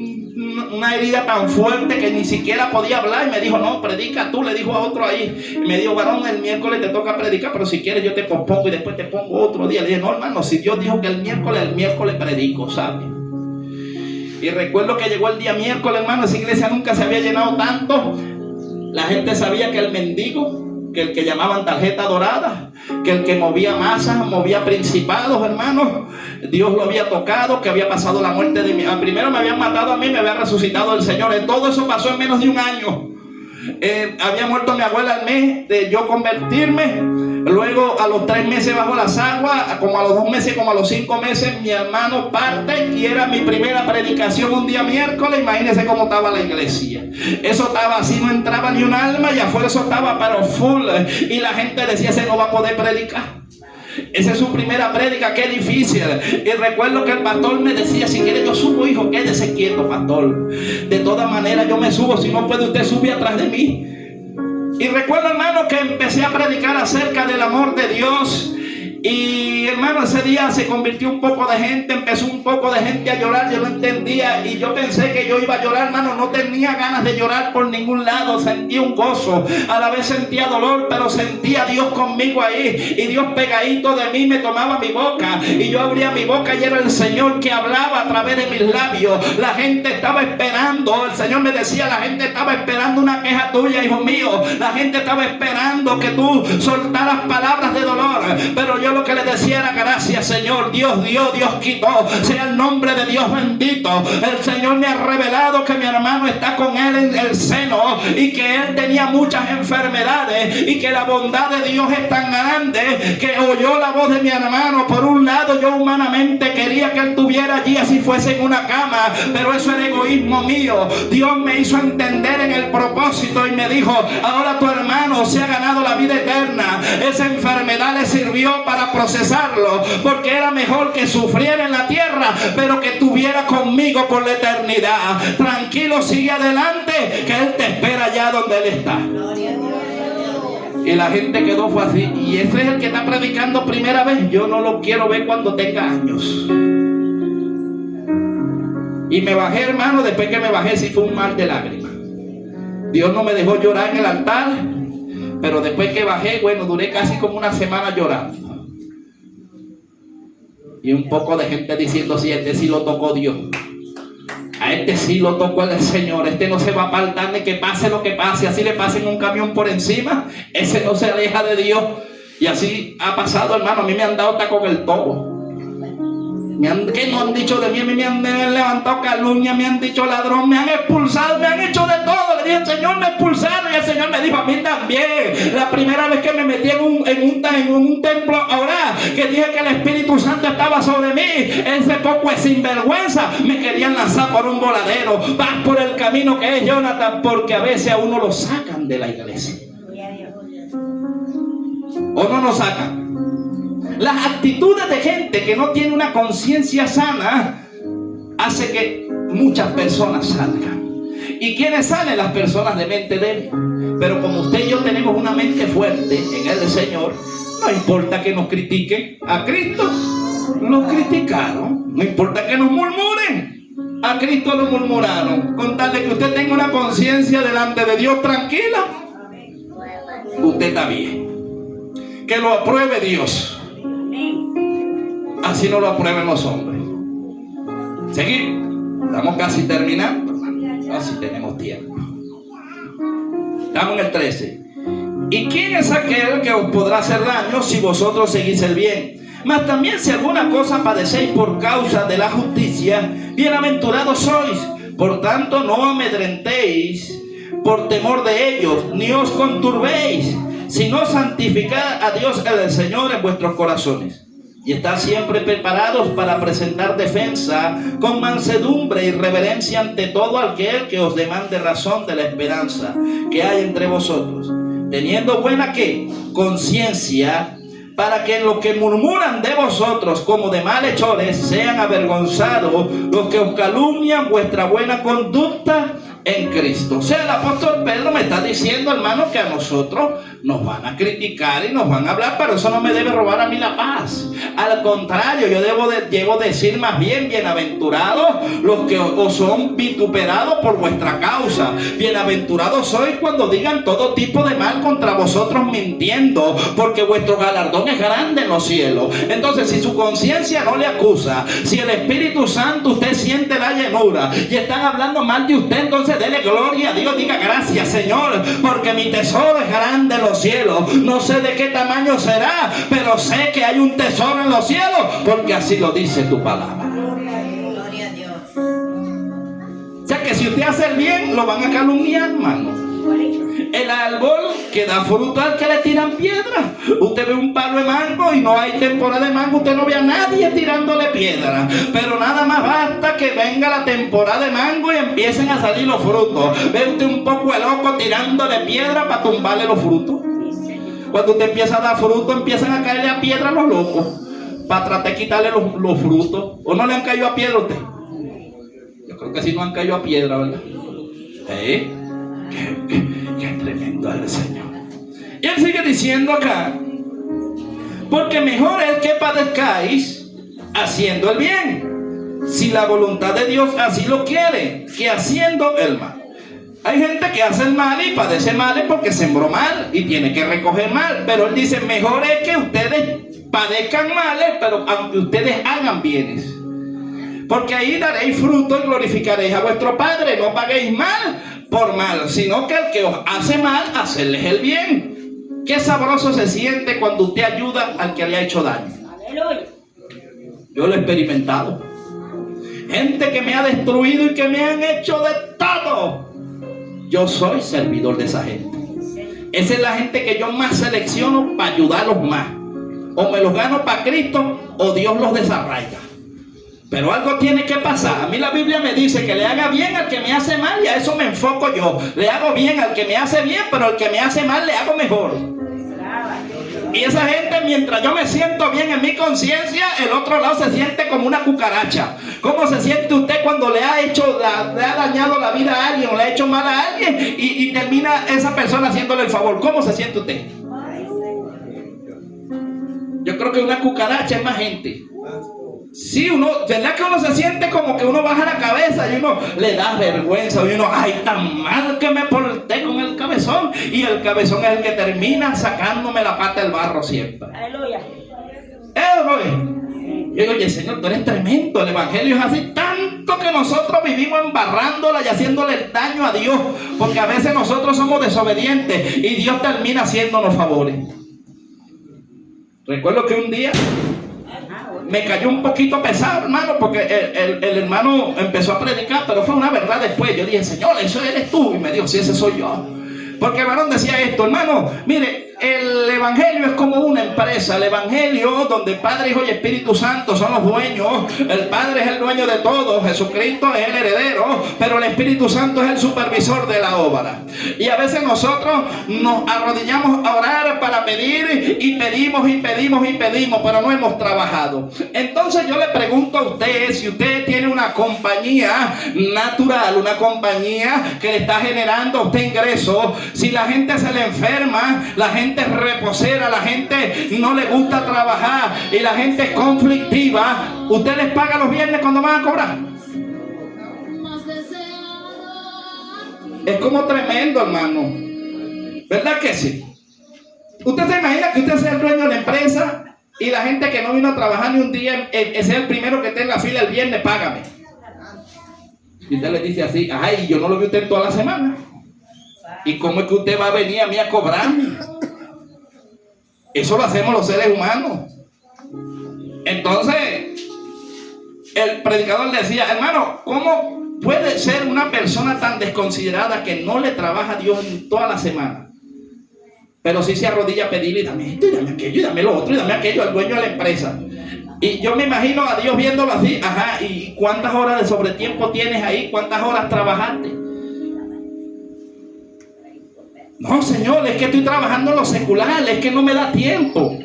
una herida tan fuerte que ni siquiera podía hablar. Y me dijo, no, predica tú, le dijo a otro ahí. Y me dijo, varón, el miércoles te toca predicar, pero si quieres yo te pospongo y después te pongo otro día. Le dije, no, hermano, si Dios dijo que el miércoles predico, ¿sabes? Y recuerdo que llegó el día miércoles, hermano, esa iglesia nunca se había llenado tanto. La gente sabía que el mendigo, que el que llamaban tarjeta dorada, que el que movía masas, movía principados, hermano, Dios lo había tocado, que había pasado la muerte de mi... Primero me habían matado a mí, me había resucitado el Señor. Todo eso pasó en menos de un año. Había muerto mi abuela al mes de yo convertirme. Luego a los 3 meses bajo las aguas, como a los 2 meses, como a los 5 meses, mi hermano parte y era mi primera predicación un día miércoles. Imagínense cómo estaba la iglesia. Eso estaba así, no entraba ni un alma, y afuera eso estaba pero full. Y la gente decía, ese no va a poder predicar. Esa es su primera prédica, qué difícil. Y recuerdo que el pastor me decía, si quiere yo subo, hijo, quédese quieto, pastor. De todas maneras yo me subo, si no puede usted subir atrás de mí. Y recuerdo, hermano, que empecé a predicar acerca del amor de Dios. Y hermano, ese día se convirtió un poco de gente, empezó un poco de gente a llorar, yo no entendía y yo pensé que yo iba a llorar, hermano, no tenía ganas de llorar por ningún lado, sentía un gozo, a la vez sentía dolor, pero sentía a Dios conmigo ahí y Dios pegadito de mí me tomaba mi boca y yo abría mi boca y era el Señor que hablaba a través de mis labios. La gente estaba esperando, el Señor me decía, la gente estaba esperando una queja tuya, hijo mío, la gente estaba esperando que tú soltaras palabras de dolor, pero yo lo que le decía era gracias, Señor. Dios dio, Dios quitó, sea el nombre de Dios bendito. El Señor me ha revelado que mi hermano está con él en el seno y que él tenía muchas enfermedades y que la bondad de Dios es tan grande que oyó la voz de mi hermano. Por un lado, yo humanamente quería que él estuviera allí así fuese en una cama, pero eso era egoísmo mío. Dios me hizo entender en el propósito y me dijo, ahora tu hermano se ha ganado la vida eterna. Esa enfermedad le sirvió para procesarlo, porque era mejor que sufriera en la tierra, pero que estuviera conmigo por la eternidad. Tranquilo, sigue adelante, que Él te espera allá donde Él está. Y la gente quedó fue así. Y ese es el que está predicando primera vez. Yo no lo quiero ver cuando tenga años. Y me bajé, hermano. Después que me bajé, sí fue un mar de lágrimas. Dios no me dejó llorar en el altar, pero después que bajé, bueno, duré casi como una semana llorando. Y un poco de gente diciendo, sí, este sí lo tocó Dios. A este sí lo tocó el Señor. Este no se va a apartar de que pase lo que pase. Así le pasen un camión por encima, ese no se aleja de Dios. Y así ha pasado, hermano. A mí me han dado hasta con el tobo. ¿Qué no han dicho de mí? A mí me han levantado calumnia, me han dicho ladrón, me han expulsado, me han hecho de todo. Le dije, el Señor me expulsaron y el Señor me dijo, a mí también. La primera vez que me metí en un templo a orar, que dije que el Espíritu Santo estaba sobre mí, ese poco es sinvergüenza, me querían lanzar por un voladero. Vas por el camino que es Jonathan, porque a veces a uno lo sacan de la iglesia. ¿O no nos sacan? Las actitudes de gente que no tiene una conciencia sana hace que muchas personas salgan. ¿Y quiénes salen? Las personas de mente débil. Pero como usted y yo tenemos una mente fuerte en el Señor, no importa que nos critiquen. A Cristo lo criticaron. No importa que nos murmuren. A Cristo lo murmuraron. Con tal de que usted tenga una conciencia delante de Dios tranquila, usted está bien. Que lo apruebe Dios. Así no lo aprueben los hombres. Seguimos. Estamos casi terminando. Así tenemos tiempo. Estamos en el 13. ¿Y quién es aquel que os podrá hacer daño si vosotros seguís el bien? Mas también si alguna cosa padecéis por causa de la justicia, bienaventurados sois. Por tanto, no amedrentéis por temor de ellos, ni os conturbéis, sino santificad a Dios el Señor en vuestros corazones. Y estad siempre preparados para presentar defensa con mansedumbre y reverencia ante todo aquel que os demande razón de la esperanza que hay entre vosotros, teniendo buena ¿qué? Conciencia, para que en lo que murmuran de vosotros como de malhechores sean avergonzados los que os calumnian vuestra buena conducta en Cristo. O sea, el apóstol Pedro me está diciendo, hermano, que a nosotros nos van a criticar y nos van a hablar, pero eso no me debe robar a mí la paz. Al contrario, yo debo decir más bien, bienaventurados los que os son vituperados por vuestra causa. Bienaventurados sois cuando digan todo tipo de mal contra vosotros mintiendo, porque vuestro galardón es grande en los cielos. Entonces, si su conciencia no le acusa, si el Espíritu Santo usted siente la llenura y están hablando mal de usted, entonces dele gloria a Dios, diga gracias Señor, porque mi tesoro es grande en los cielos. No sé de qué tamaño será, pero sé que hay un tesoro en los cielos, porque así lo dice tu palabra. Gloria a Dios. O sea que si usted hace el bien, lo van a calumniar, hermano. El árbol que da fruto al que le tiran piedra. Usted ve un palo de mango y no hay temporada de mango, usted no ve a nadie tirándole piedra. Pero nada más basta que venga la temporada de mango y empiecen a salir los frutos. Ve usted un poco de loco tirándole piedra para tumbarle los frutos. Cuando usted empieza a dar fruto, empiezan a caerle a piedra los locos para tratar de quitarle los frutos. ¿O no le han caído a piedra a usted? Yo creo que sí no han caído a piedra, ¿verdad? Qué tremendo es el Señor. Y él sigue diciendo acá, porque mejor es que padezcáis haciendo el bien, si la voluntad de Dios así lo quiere, que haciendo el mal. Hay gente que hace el mal y padece mal porque sembró mal y tiene que recoger mal, pero él dice, mejor es que ustedes padezcan males, pero aunque ustedes hagan bienes, porque ahí daréis fruto y glorificaréis a vuestro Padre. No paguéis mal por mal, sino que el que os hace mal, hacerles el bien. Qué sabroso se siente cuando usted ayuda al que le ha hecho daño. Aleluya. Yo lo he experimentado. Gente que me ha destruido y que me han hecho de todo. Yo soy servidor de esa gente. Esa es la gente que yo más selecciono para ayudarlos más. O me los gano para Cristo o Dios los desarraiga. Pero algo tiene que pasar. A mí la Biblia me dice que le haga bien al que me hace mal, y a eso me enfoco yo. Le hago bien al que me hace bien, pero al que me hace mal le hago mejor. Y esa gente, mientras yo me siento bien en mi conciencia, el otro lado se siente como una cucaracha. ¿Cómo se siente usted cuando le ha dañado la vida a alguien o le ha hecho mal a alguien y termina esa persona haciéndole el favor? ¿Cómo se siente usted? Yo creo que una cucaracha es más gente. Sí, ¿verdad que uno se siente como que uno baja la cabeza y uno le da vergüenza y uno, ay, tan mal que me porté con el cabezón, y el cabezón es el que termina sacándome la pata del barro siempre. Aleluya. Yo digo, oye Señor, tú eres tremendo, el evangelio es así, tanto que nosotros vivimos embarrándola y haciéndole daño a Dios, porque a veces nosotros somos desobedientes y Dios termina haciéndonos favores. Recuerdo que un día me cayó un poquito pesado, hermano, porque el hermano empezó a predicar, pero fue una verdad después. Yo dije, Señor, eso eres tú. Y me dijo, sí, ese soy yo. Porque el varón decía esto, hermano, mire, el evangelio es como una empresa. El evangelio, donde el Padre, Hijo y Espíritu Santo son los dueños. El Padre es el dueño de todo, Jesucristo es el heredero, pero el Espíritu Santo es el supervisor de la obra. Y a veces nosotros nos arrodillamos a orar para pedir, y pedimos y pedimos y pedimos, pero no hemos trabajado. Entonces yo le pregunto a usted, si usted tiene una compañía natural, una compañía que le está generando a usted ingresos, si la gente se le enferma, la gente es reposera, la gente no le gusta trabajar y la gente es conflictiva, ¿usted les paga los viernes cuando van a cobrar? Es como tremendo, hermano. ¿Verdad que sí? ¿Usted se imagina que usted sea el dueño de la empresa y la gente que no vino a trabajar ni un día es el primero que esté en la fila el viernes, págame? Y usted le dice así, ay, yo no lo vi usted toda la semana. ¿Y cómo es que usted va a venir a mí a cobrar? Eso lo hacemos los seres humanos. Entonces, el predicador decía, hermano, ¿cómo puede ser una persona tan desconsiderada que no le trabaja a Dios en toda la semana? Pero sí se arrodilla a pedirle, dame esto, y dame aquello, y dame lo otro, y dame aquello al dueño de la empresa. Y yo me imagino a Dios viéndolo así, ajá, ¿y cuántas horas de sobretiempo tienes ahí? ¿Cuántas horas trabajaste? No, Señor, es que estoy trabajando en lo secular, es que no me da tiempo.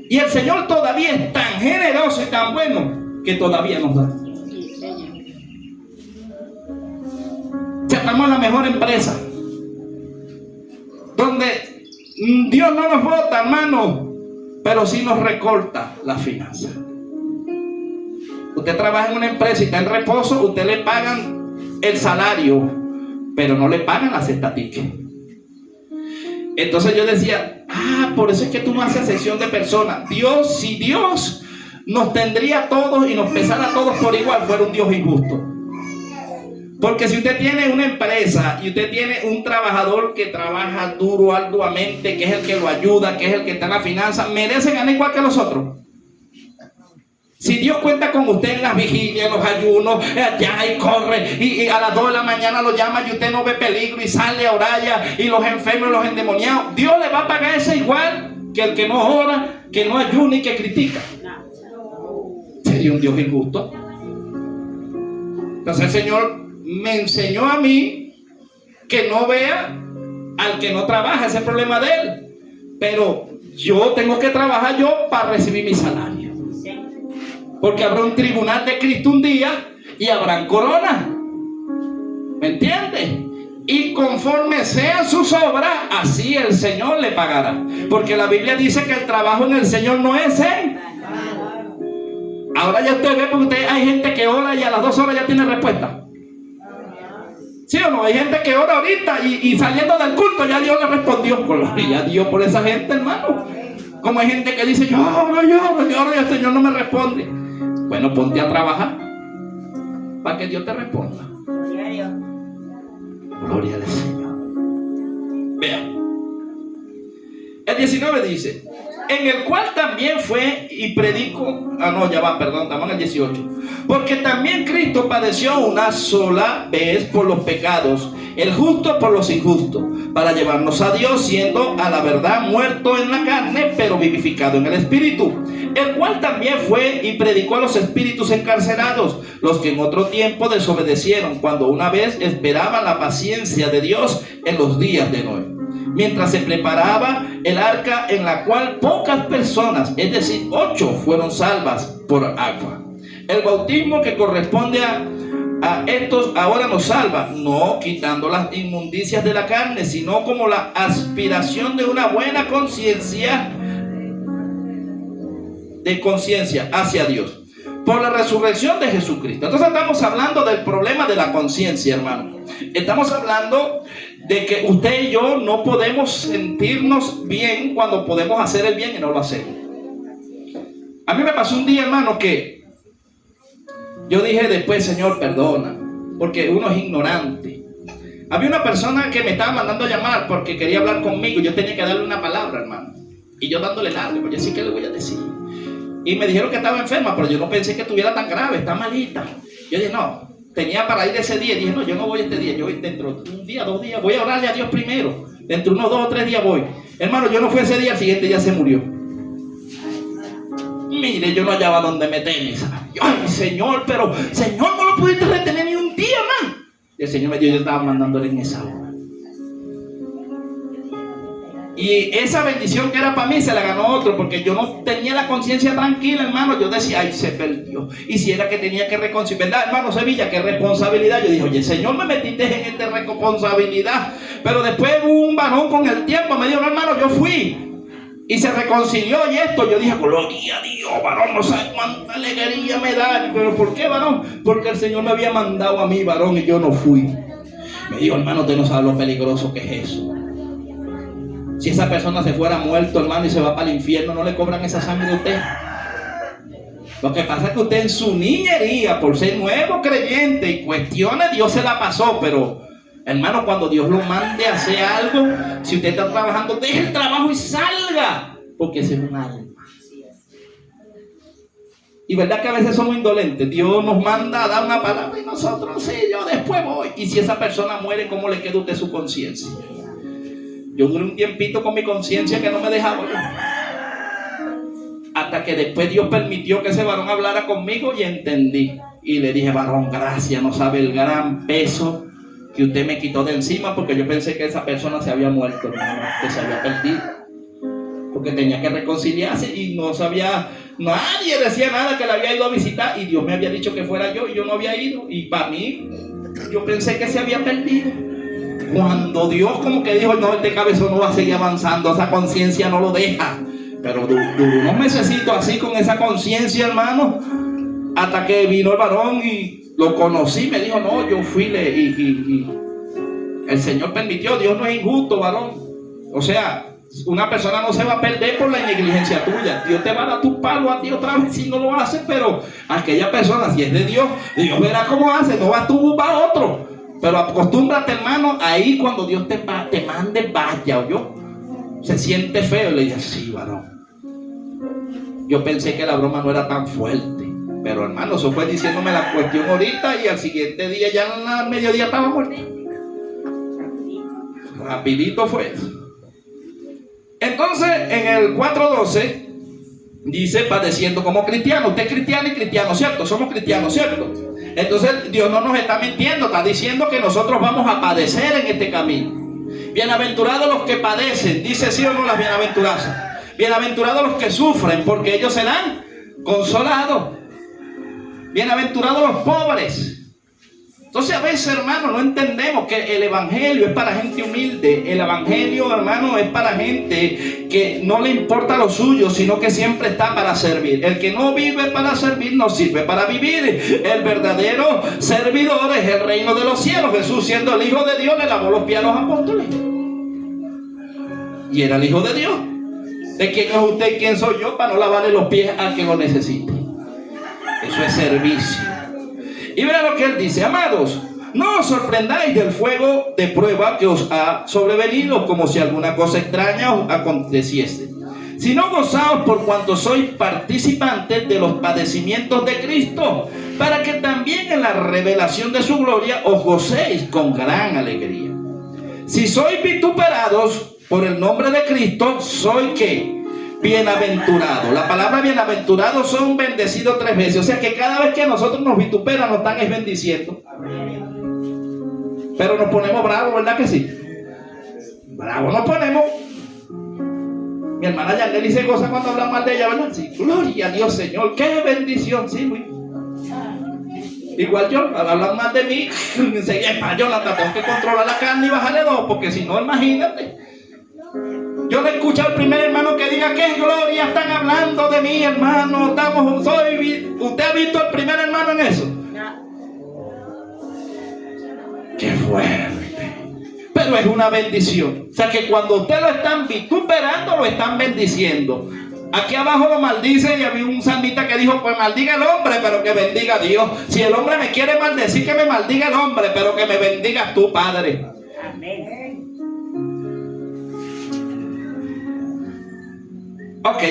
Y el Señor todavía es tan generoso y tan bueno que todavía nos da. Ya estamos en la mejor empresa, donde Dios no nos bota, hermano, pero sí nos recorta la finanza. Usted trabaja en una empresa y está en reposo, usted le pagan el salario, pero no le pagan las estadísticas. Entonces yo decía, por eso es que tú no haces sección de personas. Dios, si Dios nos tendría a todos y nos pesara a todos por igual, fuera un Dios injusto. Porque si usted tiene una empresa y usted tiene un trabajador que trabaja duro, arduamente, que es el que lo ayuda, que es el que está en la finanza, merece ganar igual que los otros. Si Dios cuenta con usted en las vigilias, en los ayunos, allá y corre, y a las 2 de la mañana lo llama y usted no ve peligro y sale a orar ya, y los enfermos y los endemoniados, Dios le va a pagar ese igual que el que no ora, que no ayuna y que critica. ¿Sería un Dios injusto? Entonces el Señor me enseñó a mí que no vea al que no trabaja, ese es el problema de él. Pero yo tengo que trabajar yo para recibir mi salario. Porque habrá un tribunal de Cristo un día y habrán corona. ¿Me entiendes? Y conforme sean sus obras, así el Señor le pagará. Porque la Biblia dice que el trabajo en el Señor no es él. Ahora ya usted ve, porque hay gente que ora y a las 2 horas ya tiene respuesta. ¿Sí o no? Hay gente que ora ahorita y saliendo del culto ya Dios le respondió. Gloria a Dios por esa gente, hermano. Como hay gente que dice, yo oro y el Señor no me responde. Bueno, ponte a trabajar para que Dios te responda. Gloria al Señor. Vean. El 19 dice, en el cual también fue y predicó. Estamos en el 18. Porque también Cristo padeció una sola vez por los pecados, el justo por los injustos, para llevarnos a Dios, siendo a la verdad muerto en la carne, pero vivificado en el espíritu. El cual también fue y predicó a los espíritus encarcelados, los que en otro tiempo desobedecieron, cuando una vez esperaban la paciencia de Dios en los días de Noé, mientras se preparaba el arca, en la cual pocas personas, es decir, 8, fueron salvas por agua. El bautismo que corresponde a estos ahora nos salva, no quitando las inmundicias de la carne, sino como la aspiración de una buena conciencia hacia Dios, por la resurrección de Jesucristo. Entonces estamos hablando del problema de la conciencia, hermano. Estamos hablando de que usted y yo no podemos sentirnos bien cuando podemos hacer el bien y no lo hacemos. A mí me pasó un día, hermano, que yo dije después, Señor, perdona, porque uno es ignorante. Había una persona que me estaba mandando a llamar porque quería hablar conmigo. Yo tenía que darle una palabra, hermano, y yo dándole largo, pues yo sí que le voy a decir. Y me dijeron que estaba enferma, pero yo no pensé que estuviera tan grave, está malita. Yo dije, no, tenía para ir ese día. Y dije, no, yo no voy este día, yo voy dentro de un día, 2 días, voy a orarle a Dios primero. Dentro de unos 2 o 3 días voy. Hermano, yo no fui ese día, al siguiente ya se murió. Mire, yo no hallaba dónde meterme. Ay, Señor, pero Señor, no lo pudiste retener ni un día, man. Y el Señor me dijo, yo estaba mandándole en esa hora. Y esa bendición que era para mí se la ganó otro, porque yo no tenía la conciencia tranquila, hermano. Yo decía, ay, se perdió. Y si era que tenía que reconciliar, ¿verdad, hermano Sevilla? Qué responsabilidad. Yo dije, oye, Señor, me metiste en esta responsabilidad. Pero después hubo un varón con el tiempo, me dijo, no, hermano, yo fui. Y se reconcilió y esto. Yo dije, gloria a Dios, varón, no sabes cuánta alegría me da. Pero ¿por qué, varón? Porque el Señor me había mandado a mí, varón, y yo no fui. Me dijo, hermano, usted no sabe lo peligroso que es eso. Si esa persona se fuera muerto, hermano, y se va para el infierno, no le cobran esa sangre a usted. Lo que pasa es que usted en su niñería, por ser nuevo creyente y cuestiones, Dios se la pasó. Pero, hermano, cuando Dios lo mande a hacer algo, si usted está trabajando, deje el trabajo y salga. porque ese es un alma. Y verdad que a veces somos indolentes. Dios nos manda a dar una palabra y nosotros, sí, yo después voy. Y si esa persona muere, ¿cómo le queda a usted su conciencia? Yo duré un tiempito con mi conciencia que no me dejaba yo. Hasta que después Dios permitió que ese varón hablara conmigo y entendí. Y le dije, varón, gracias, no sabe el gran peso que usted me quitó de encima, porque yo pensé que esa persona se había muerto, que se había perdido. Porque tenía que reconciliarse y no sabía, nadie decía nada que le había ido a visitar y Dios me había dicho que fuera yo y yo no había ido. Y para mí, yo pensé que se había perdido. Cuando Dios como que dijo, no, este cabezón no va a seguir avanzando, esa conciencia no lo deja. Pero duró unos mesecitos así con esa conciencia, hermano, hasta que vino el varón y lo conocí, me dijo, no, yo fui y el Señor permitió. Dios no es injusto, varón. O sea, una persona no se va a perder por la negligencia tuya. Dios te va a dar tu palo a ti otra vez si no lo hace, pero aquella persona, si es de Dios, Dios verá cómo hace, no vas tú para otro. Pero acostúmbrate, hermano, ahí cuando Dios te mande, vaya, o yo. Se siente feo y le dice, sí, varón. Yo pensé que la broma no era tan fuerte, pero hermano, eso fue diciéndome la cuestión ahorita y al siguiente día, ya al mediodía estaba muerto. Rapidito fue eso. Entonces, en el 4:12 dice, padeciendo como cristiano. Usted es cristiano y cristiano, ¿cierto? Somos cristianos, ¿cierto? Entonces, Dios no nos está mintiendo, está diciendo que nosotros vamos a padecer en este camino. Bienaventurados los que padecen, dice sí o no las bienaventuranzas. Bienaventurados los que sufren, porque ellos serán consolados. Bienaventurados los pobres. Entonces a veces, hermano, no entendemos que el evangelio es para gente humilde. El evangelio, hermano, es para gente que no le importa lo suyo, sino que siempre está para servir. El que no vive para servir, no sirve para vivir. El verdadero servidor es el reino de los cielos. Jesús, siendo el Hijo de Dios, le lavó los pies a los apóstoles. Y era el Hijo de Dios. ¿De quién es usted y quién soy yo para no lavarle los pies al que lo necesite? Eso es servicio. Y verá lo que él dice: amados, no os sorprendáis del fuego de prueba que os ha sobrevenido, como si alguna cosa extraña os aconteciese, sino gozaos por cuanto sois participantes de los padecimientos de Cristo, para que también en la revelación de su gloria os gocéis con gran alegría. Si sois vituperados por el nombre de Cristo, soy ¿qué? Bienaventurado. La palabra bienaventurado son bendecidos 3 veces. O sea que cada vez que a nosotros nos vituperan, nos están bendiciendo. Pero nos ponemos bravos, ¿verdad que sí? Bravos nos ponemos. Mi hermana Yandeli se goza cuando habla mal de ella, ¿verdad? Sí, gloria a Dios, Señor, qué bendición, sí, güey. Igual yo, al hablar mal de mí, enseguida, yo tengo que controlar la carne y bajarle 2, porque si no, imagínate. Yo le escucho al primer hermano que diga, ¿qué gloria están hablando de mí, hermano? ¿Usted ha visto al primer hermano en eso? ¡Qué fuerte! Pero es una bendición. O sea que cuando usted lo están vituperando, lo están bendiciendo. Aquí abajo lo maldicen y había un salmista que dijo, pues maldiga el hombre, pero que bendiga a Dios. Si el hombre me quiere maldecir, que me maldiga el hombre, pero que me bendiga tú, Padre. Amén. Ok,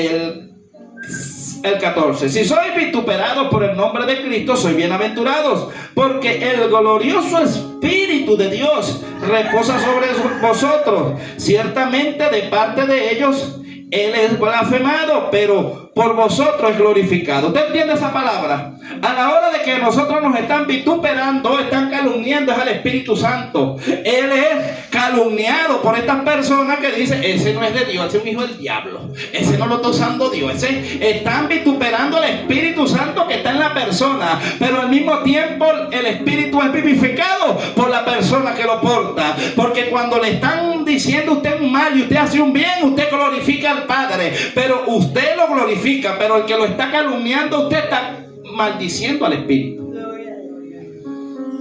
el 14. Si sois vituperados por el nombre de Cristo, sois bienaventurados, porque el glorioso Espíritu de Dios reposa sobre vosotros. Ciertamente de parte de ellos Él es blasfemado, pero por vosotros es glorificado. ¿Usted entiende esa palabra? A la hora de que nosotros nos están vituperando, están calumniando, es al Espíritu Santo. Él es calumniado por estas personas que dicen, ese no es de Dios, ese es un hijo del diablo, ese no lo está usando Dios. Están vituperando al Espíritu Santo que está en la persona, pero al mismo tiempo el Espíritu es vivificado por la persona que lo porta. Porque cuando le están diciendo usted un mal y usted hace un bien, usted glorifica al Padre, pero usted lo glorifica, pero el que lo está calumniando, usted está maldiciendo al Espíritu.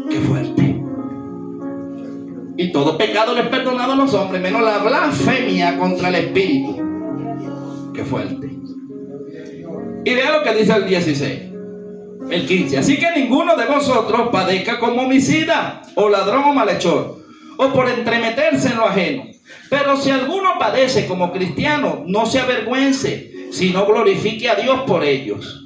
Qué fuerte. Y todo pecado le es perdonado a los hombres, menos la blasfemia contra el Espíritu. Qué fuerte. Y vea lo que dice el 16, el 15. Así que ninguno de vosotros padezca como homicida, o ladrón o malhechor, o por entremeterse en lo ajeno. Pero si alguno padece como cristiano, no se avergüence, sino glorifique a Dios por ellos.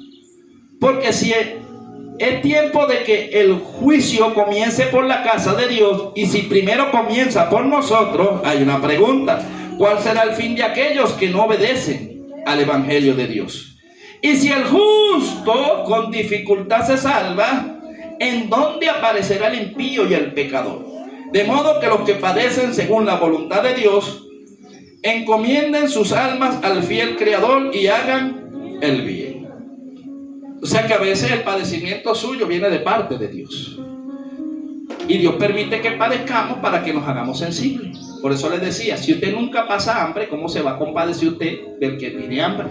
Porque si es tiempo de que el juicio comience por la casa de Dios, y si primero comienza por nosotros, hay una pregunta: ¿cuál será el fin de aquellos que no obedecen al evangelio de Dios? Y si el justo con dificultad se salva, ¿en dónde aparecerá el impío y el pecador? De modo que los que padecen según la voluntad de Dios encomienden sus almas al fiel Creador y hagan el bien. O sea que a veces el padecimiento suyo viene de parte de Dios, y Dios permite que padezcamos para que nos hagamos sensibles. Por eso les decía, si usted nunca pasa hambre, ¿cómo se va a compadecer usted del que tiene hambre?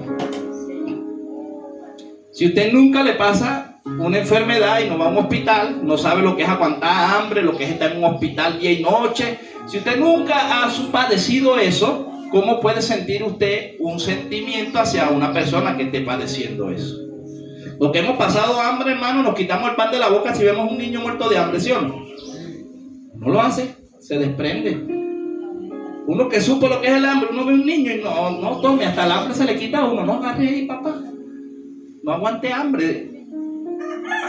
Si usted nunca le pasa una enfermedad y no va a un hospital, no sabe lo que es aguantar hambre, lo que es estar en un hospital día y noche, si usted nunca ha padecido eso, ¿cómo puede sentir usted un sentimiento hacia una persona que esté padeciendo eso? Los que hemos pasado hambre, hermano, nos quitamos el pan de la boca si vemos un niño muerto de hambre, ¿sí o no? No lo hace, se desprende. Uno que supo lo que es el hambre, uno ve un niño y no tome, hasta el hambre se le quita a uno. No agarre ahí, papá, no aguante hambre.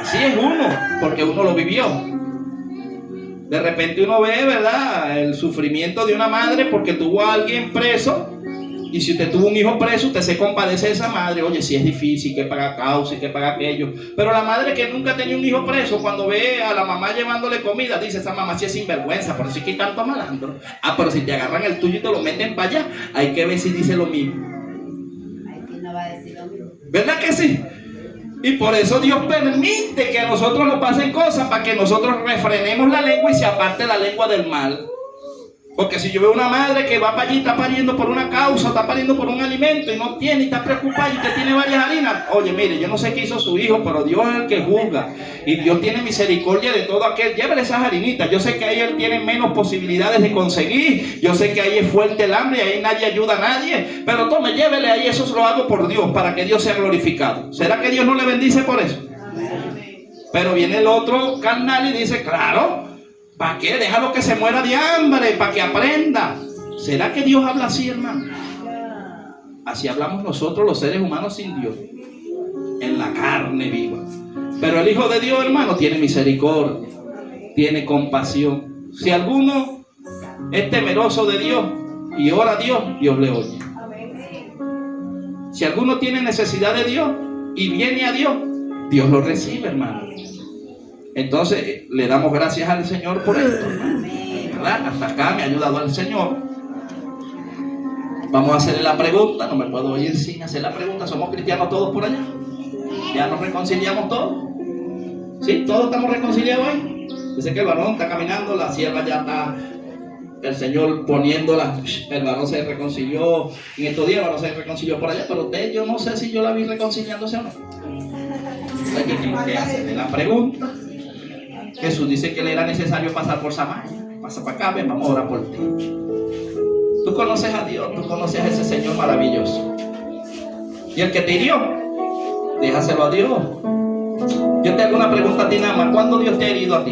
Así es uno, porque uno lo vivió. De repente uno ve, ¿verdad?, el sufrimiento de una madre porque tuvo a alguien preso. Y si usted tuvo un hijo preso, usted se compadece de esa madre. Oye, si es difícil, que paga causa y que paga aquello. Pero la madre que nunca tenía un hijo preso, cuando ve a la mamá llevándole comida, dice: esa mamá sí es sinvergüenza, por eso es que hay tanto malandro. Ah, pero si te agarran el tuyo y te lo meten para allá, hay que ver si dice lo mismo. Aquí no va a decir lo mismo. ¿Verdad que sí? Y por eso Dios permite que a nosotros nos pasen cosas, para que nosotros refrenemos la lengua y se aparte la lengua del mal. Porque si yo veo una madre que va para allí, está pariendo por una causa, está pariendo por un alimento y no tiene, y está preocupada y usted tiene varias harinas, oye, mire, yo no sé qué hizo su hijo, pero Dios es el que juzga y Dios tiene misericordia de todo aquel. Llévele esas harinitas. Yo sé que ahí él tiene menos posibilidades de conseguir, yo sé que ahí es fuerte el hambre y ahí nadie ayuda a nadie, pero tome, llévele ahí, eso lo hago por Dios, para que Dios sea glorificado. ¿Será que Dios no le bendice por eso? Pero viene el otro carnal y dice: claro, ¿para qué? Déjalo que se muera de hambre, para que aprenda. ¿Será que Dios habla así, hermano? Así hablamos nosotros los seres humanos sin Dios, en la carne viva. Pero el Hijo de Dios, hermano, tiene misericordia, tiene compasión. Si alguno es temeroso de Dios y ora a Dios, Dios le oye. Si alguno tiene necesidad de Dios y viene a Dios, Dios lo recibe, hermano. Entonces le damos gracias al Señor por esto, ¿verdad? Hasta acá me ha ayudado el Señor. Vamos a hacerle la pregunta. No me puedo ir sin hacer la pregunta. ¿Somos cristianos todos por allá? ¿Ya nos reconciliamos todos? ¿Sí? ¿Todos estamos reconciliados hoy? Dice que el varón está caminando, la sierva ya está, el Señor poniéndola. El varón se reconcilió en estos días, el varón se reconcilió por allá, pero usted, yo no sé si yo la vi reconciliándose o no. Entonces yo tengo que hacerle la pregunta. Jesús dice que le era necesario pasar por Samaria. Pasa para acá, ven, vamos a orar por ti. Tú conoces a Dios, tú conoces a ese Señor maravilloso. Y el que te hirió, déjaselo a Dios. Yo te hago una pregunta a ti nada más: ¿cuándo Dios te ha herido a ti?